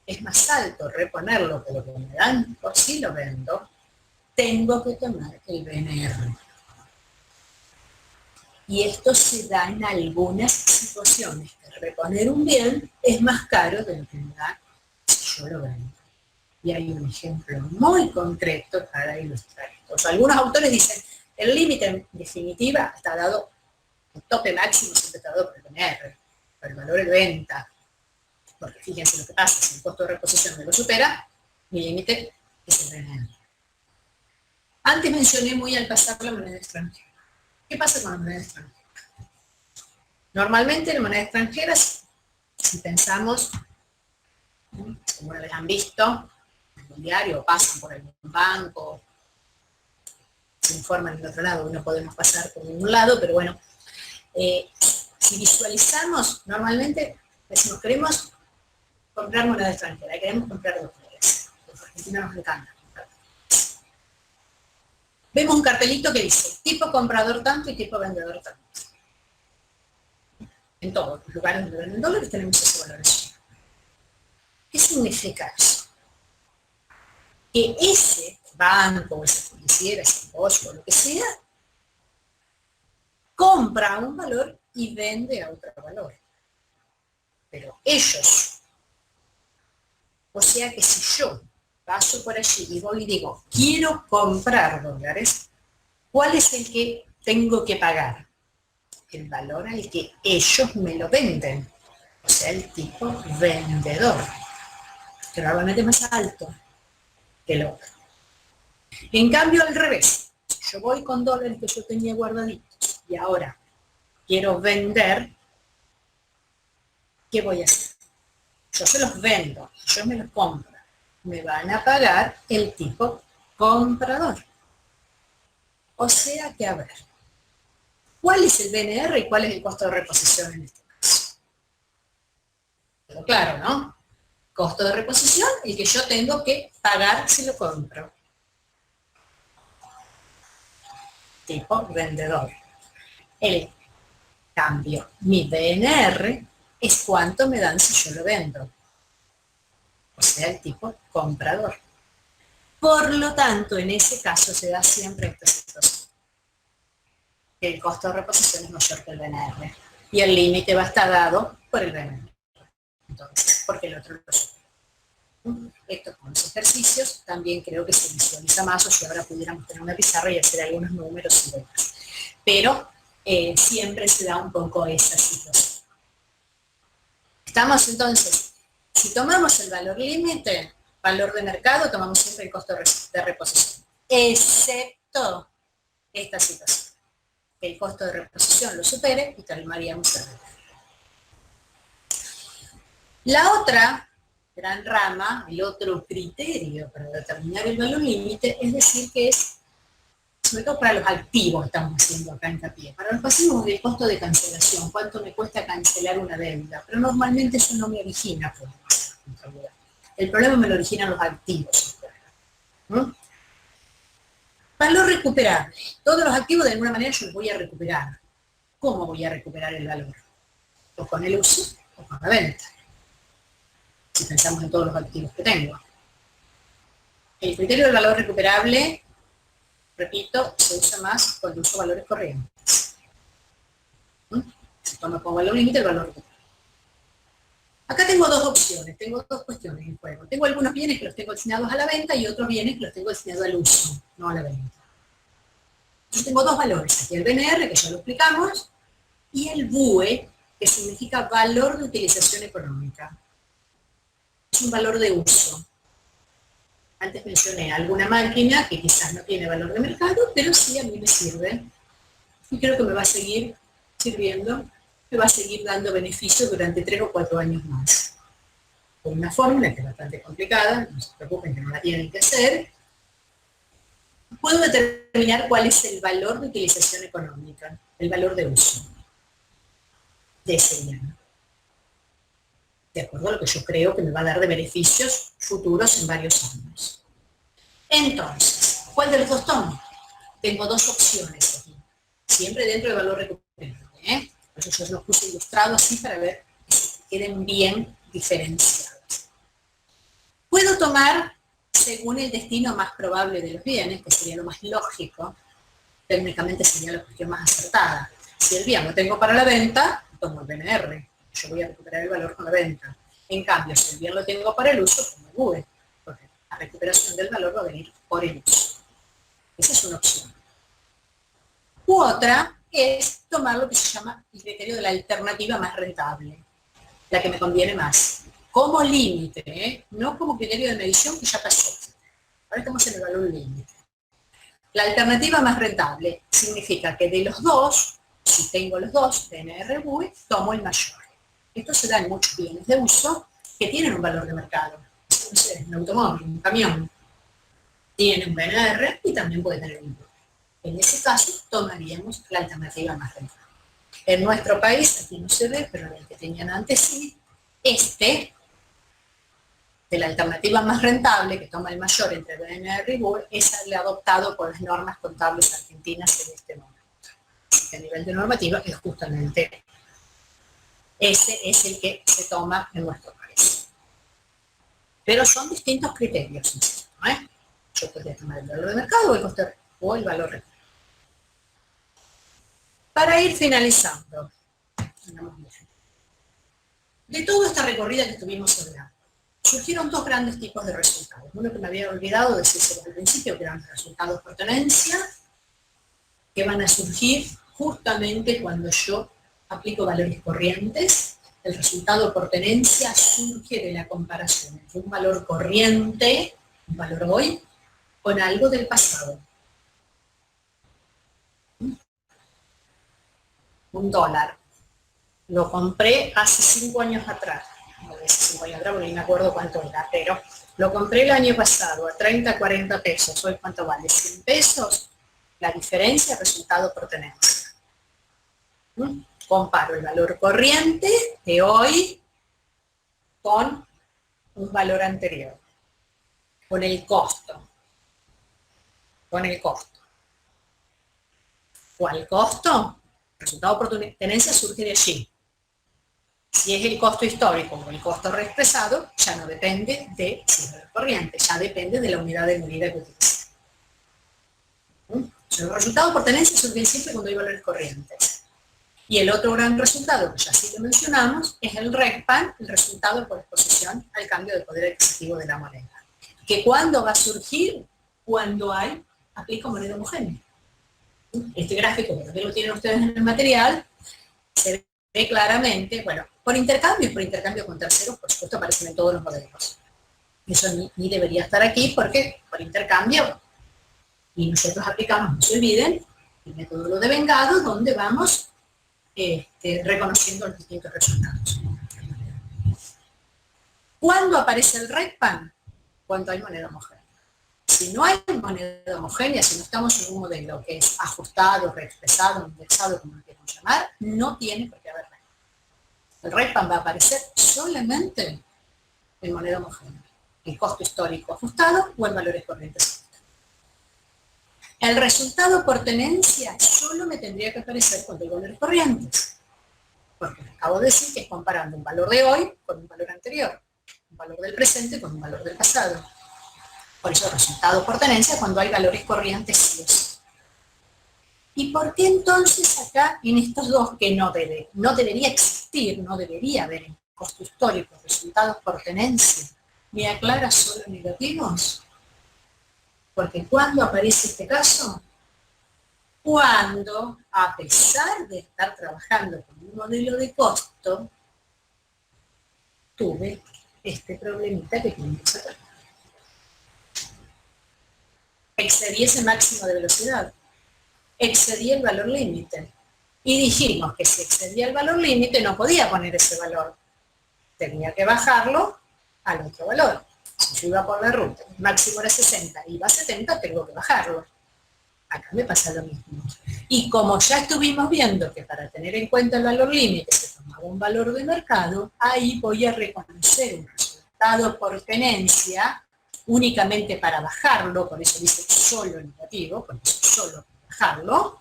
S1: es más alto reponerlo que lo que me dan por si lo vendo, tengo que tomar el BNR. Y esto se da en algunas situaciones, que reponer un bien es más caro de lo que me da si yo lo vendo. Y hay un ejemplo muy concreto para ilustrar esto. Algunos autores dicen, el límite en definitiva está dado, el tope máximo siempre está dado por el BNR, por el valor de venta. Porque fíjense lo que pasa, si el costo de reposición me lo supera, mi límite es el BNR. Antes mencioné muy al pasar la moneda extranjera. ¿Qué pasa con la moneda extranjera? Normalmente la moneda extranjera, si pensamos, como la han visto, en un diario, pasan por algún banco, se informan en otro lado, no podemos pasar por ningún lado, pero bueno, si visualizamos, normalmente decimos, queremos comprar moneda extranjera, queremos comprar dólares. Los argentinos nos encanta comprar dólares. Vemos un cartelito que dice, tipo comprador tanto y tipo vendedor tanto. En todos los lugares donde venden dólares tenemos ese valor. ¿Qué significa eso? Que ese banco, esa financiera, ese negocio, lo que sea, compra a un valor y vende a otro valor. Pero ellos O sea que si yo paso por allí y voy y digo, quiero comprar dólares, ¿cuál es el que tengo que pagar? El valor al que ellos me lo venden. O sea, el tipo vendedor. Probablemente más alto que el otro. En cambio, al revés. Si yo voy con dólares que yo tenía guardaditos y ahora quiero vender, ¿qué voy a hacer? Yo se los vendo, yo me los compro. Me van a pagar el tipo comprador. O sea que, a ver, ¿cuál es el BNR y cuál es el costo de reposición en este caso? Pero claro, ¿no? Costo de reposición, el que yo tengo que pagar si lo compro. Tipo vendedor. El cambio, mi BNR, es cuánto me dan si yo lo vendo. O sea, el tipo comprador. Por lo tanto, en ese caso se da siempre esta situación. El costo de reposición es mayor que el BNR. Y el límite va a estar dado por el BNR. Entonces, porque el otro lo sube. Esto con los ejercicios también creo que se visualiza más, o si ahora pudiéramos tener una pizarra y hacer algunos números y demás. Pero siempre se da un poco esa situación. Estamos entonces, si tomamos el valor límite, valor de mercado, tomamos siempre el costo de reposición, excepto esta situación, que el costo de reposición lo supere y tomaríamos el valor. La otra gran rama, el otro criterio para determinar el valor límite, es decir, que es, sobre todo para los activos estamos haciendo acá hincapié. Para los pasivos, el costo de cancelación, cuánto me cuesta cancelar una deuda, pero normalmente eso no me origina problemas. El problema me lo originan los activos. ¿Mm? Valor recuperable. Todos los activos de alguna manera yo los voy a recuperar. ¿Cómo voy a recuperar el valor? O con el uso o con la venta. Si pensamos en todos los activos que tengo. El criterio del valor recuperable, repito, se usa más cuando uso valores corrientes. Si tomo como valor límite el valor recuperable. Acá tengo dos opciones, tengo dos cuestiones en juego. Tengo algunos bienes que los tengo destinados a la venta y otros bienes que los tengo destinados al uso, no a la venta. Yo tengo dos valores, aquí el BNR, que ya lo explicamos, y el BUE, que significa valor de utilización económica. Es un valor de uso. Antes mencioné alguna máquina que quizás no tiene valor de mercado, pero sí a mí me sirve. Y creo que me va a seguir sirviendo, me va a seguir dando beneficio durante 3 o 4 años más. Con una fórmula que es bastante complicada, no se preocupen que no la tienen que hacer. Puedo determinar cuál es el valor de utilización económica, el valor de uso de ese bien. De acuerdo a lo que yo creo que me va a dar de beneficios futuros en varios años. Entonces, ¿cuál de los dos tomo? Tengo dos opciones aquí, siempre dentro del valor recuperable. Por eso yo los puse ilustrados así para ver que se queden bien diferenciados. Puedo tomar según el destino más probable de los bienes, que sería lo más lógico, técnicamente sería la cuestión más acertada. Si el bien lo tengo para la venta, tomo el BNR. Yo voy a recuperar el valor con la venta. En cambio, si el bien lo tengo para el uso, tomo el BUE, porque la recuperación del valor va a venir por el uso. Esa es una opción. U otra es tomar lo que se llama el criterio de la alternativa más rentable, la que me conviene más. Como límite, no como criterio de medición que ya pasó. Ahora estamos en el valor límite. La alternativa más rentable significa que de los dos, si tengo los dos, BNR, BUE, tomo el mayor. Esto se da en muchos bienes de uso que tienen un valor de mercado. No sé, un automóvil, un camión, tiene un BNR y también puede tener un BUE. En ese caso, tomaríamos la alternativa más rentable. En nuestro país, aquí no se ve, pero en el que tenían antes sí, de la alternativa más rentable, que toma el mayor entre BNR y BUE, es el adoptado por las normas contables argentinas en este momento. A nivel de normativa es justamente ese es el que se toma en nuestro país. Pero son distintos criterios, ¿no? Yo podría tomar el valor de mercado o el valor real. Para ir finalizando, de toda esta recorrida que estuvimos hablando, surgieron dos grandes tipos de resultados. Uno que me había olvidado decirse al principio, que eran los resultados por tenencia, que van a surgir justamente cuando yo aplico valores corrientes. El resultado por tenencia surge de la comparación entre un valor corriente, un valor hoy, con algo del pasado. Un dólar. Lo compré hace 5 años atrás. No hace 5 años atrás porque no me acuerdo cuánto era, pero lo compré el año pasado a 30, 40 pesos. Hoy cuánto vale, 100 pesos. La diferencia, resultado por tenencia. Comparo el valor corriente de hoy con un valor anterior, con el costo. ¿Cuál costo? El resultado por tenencia surge de allí. Si es el costo histórico o el costo reexpresado, ya no depende de si es valor corriente, ya depende de la unidad de medida que utilice. El resultado por tenencia surge siempre cuando hay valores corrientes. Y el otro gran resultado, que ya sí que mencionamos, es el RECPAN, el resultado por exposición al cambio de poder adquisitivo de la moneda. ¿Que cuándo va a surgir? Cuando aplico moneda homogénea. Este gráfico, que lo tienen ustedes en el material, se ve claramente, bueno, por intercambio con terceros, por supuesto aparecen en todos los modelos. Eso ni debería estar aquí porque por intercambio, y nosotros aplicamos, no se olviden, el método de vengado, donde vamos reconociendo los distintos resultados. ¿Cuándo aparece el RECPAN? Cuando hay moneda homogénea. Si no hay moneda homogénea, si no estamos en un modelo que es ajustado, reexpresado, indexado, como lo queramos llamar, no tiene por qué haber RECPAN. El RECPAN va a aparecer solamente en moneda homogénea, el costo histórico ajustado o en valores corrientes. El resultado por tenencia solo me tendría que aparecer cuando hay valores corrientes, porque les acabo de decir que es comparando un valor de hoy con un valor anterior, un valor del presente con un valor del pasado. Por eso el resultado por tenencia cuando hay valores corrientes sí o sí. ¿Y por qué entonces acá en estos dos que no debería existir, no debería haber en costo histórico resultados por tenencia, me aclara solo negativos? Porque ¿cuándo aparece este caso? Cuando, a pesar de estar trabajando con un modelo de costo, tuve este problemita que tuvimos acá. Excedí ese máximo de velocidad, excedí el valor límite. Y dijimos que si excedía el valor límite no podía poner ese valor. Tenía que bajarlo al otro valor. Si yo iba por la ruta, el máximo era 60, iba a 70, tengo que bajarlo. Acá me pasa lo mismo. Y como ya estuvimos viendo que para tener en cuenta el valor límite se tomaba un valor de mercado, ahí voy a reconocer un resultado por tenencia únicamente para bajarlo, por eso dice solo negativo, por eso solo bajarlo,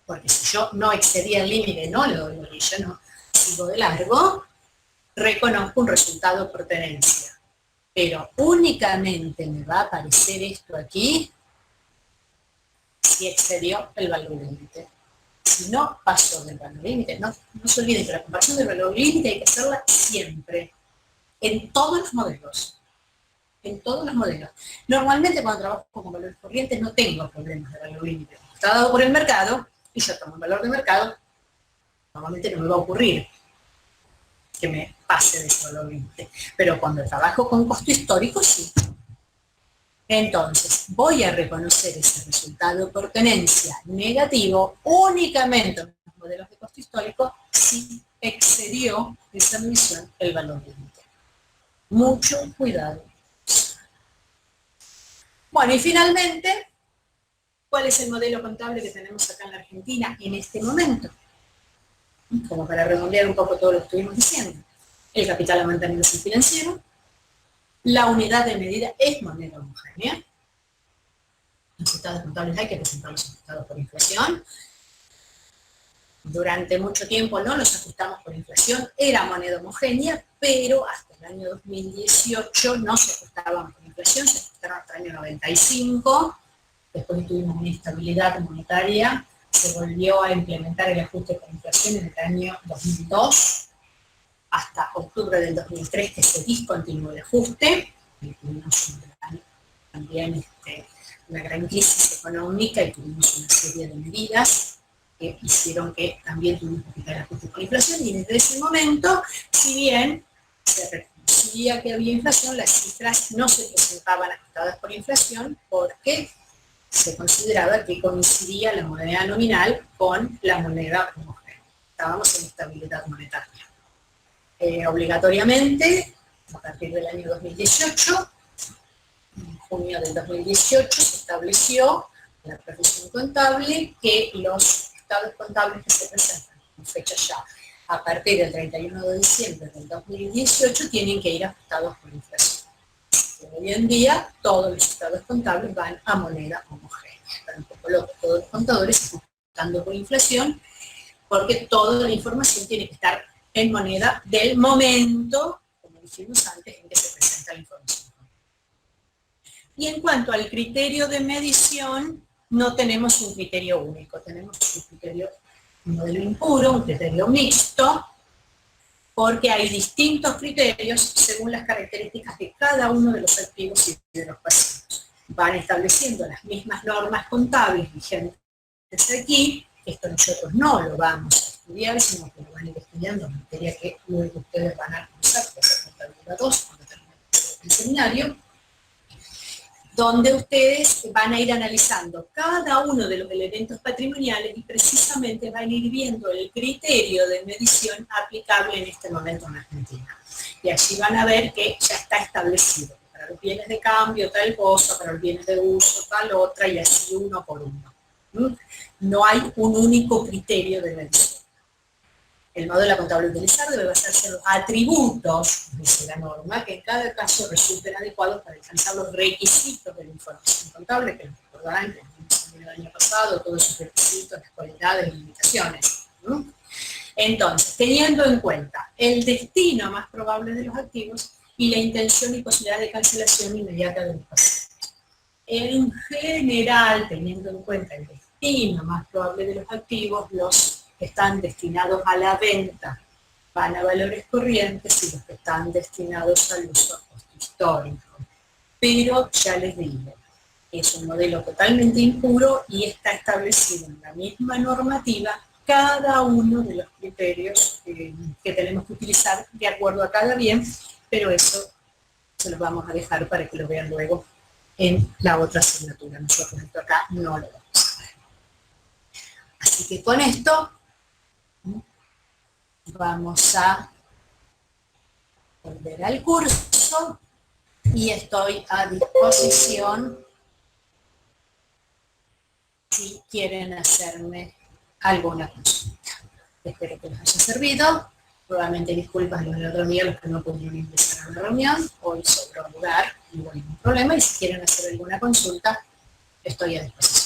S1: porque si yo no excedía el límite, no le doy orilla, no sigo de largo, reconozco un resultado por tenencia. Pero únicamente me va a aparecer esto aquí si excedió el valor límite. Si no pasó del valor límite, no se olviden que la comparación del valor límite hay que hacerla siempre, en todos los modelos. En todos los modelos. Normalmente cuando trabajo con valores corrientes no tengo problemas de valor límite. Está dado por el mercado y yo tomo un valor de mercado, normalmente no me va a ocurrir que me pase de ese valor límite. Pero cuando trabajo con costo histórico, sí. Entonces, voy a reconocer ese resultado por tenencia negativo únicamente en los modelos de costo histórico si excedió esa medición el valor límite. Mucho cuidado. Bueno, y finalmente, ¿cuál es el modelo contable que tenemos acá en la Argentina en este momento? Como para redondear un poco todo lo que estuvimos diciendo. El capital a mantener es el financiero, la unidad de medida es moneda homogénea, los estados contables hay que presentarlos ajustados por inflación. Durante mucho tiempo no los ajustamos por inflación, era moneda homogénea, pero hasta el año 2018 no se ajustaban por inflación, se ajustaron hasta el año 95, después tuvimos una instabilidad monetaria, se volvió a implementar el ajuste por inflación en el año 2002, hasta octubre del 2003 que se discontinuó el ajuste, y tuvimos también una gran crisis económica y tuvimos una serie de medidas que hicieron que también tuvimos que aplicar el ajuste por inflación, y desde ese momento, si bien se reconocía que había inflación, las cifras no se presentaban ajustadas por inflación porque se consideraba que coincidía la moneda nominal con la moneda homogénea. Estábamos en estabilidad monetaria. Obligatoriamente, a partir del año 2018, en junio del 2018, se estableció en la profesión contable que los estados contables que se presentan con fecha ya a partir del 31 de diciembre del 2018 tienen que ir ajustados por inflación. Hoy en día todos los estados contables van a moneda homogénea. Están un poco locos todos los contadores ajustando por inflación porque toda la información tiene que estar en moneda del momento, como dijimos antes, en que se presenta la información. Y en cuanto al criterio de medición, no tenemos un criterio único, tenemos un modelo impuro, un criterio mixto, porque hay distintos criterios según las características de cada uno de los activos y de los pasivos. Van estableciendo las mismas normas contables vigentes aquí. Esto nosotros no lo vamos a estudiar, sino que lo van a ir estudiando en materia que luego ustedes van a cursar, que es contabilidad 2, cuando termine el seminario, donde ustedes van a ir analizando cada uno de los elementos patrimoniales y precisamente van a ir viendo el criterio de medición aplicable en este momento en Argentina. Y allí van a ver que ya está establecido. Para los bienes de cambio tal cosa, para los bienes de uso tal otra, y así uno por uno. No hay un único criterio de medición. El modelo contable a utilizar debe basarse en los atributos, dice la norma, que en cada caso resulten adecuados para alcanzar los requisitos de la información contable, que nos recordarán que vimos el año pasado, todos esos requisitos, las cualidades y limitaciones. Entonces, teniendo en cuenta el destino más probable de los activos y la intención y posibilidad de cancelación inmediata de los pasivos. En general, teniendo en cuenta el destino más probable de los activos, los que están destinados a la venta van a valores corrientes y los que están destinados al uso histórico. Pero ya les digo, es un modelo totalmente impuro y está establecido en la misma normativa cada uno de los criterios que tenemos que utilizar de acuerdo a cada bien, pero eso se los vamos a dejar para que lo vean luego en la otra asignatura. Nosotros esto acá no lo vamos a ver. Así que con esto vamos a volver al curso y estoy a disposición si quieren hacerme alguna consulta. Espero que les haya servido. Nuevamente disculpas los del otro día, los que no pudieron ingresar a la reunión. Hoy sobró lugar, no hay ningún problema, y si quieren hacer alguna consulta, estoy a disposición.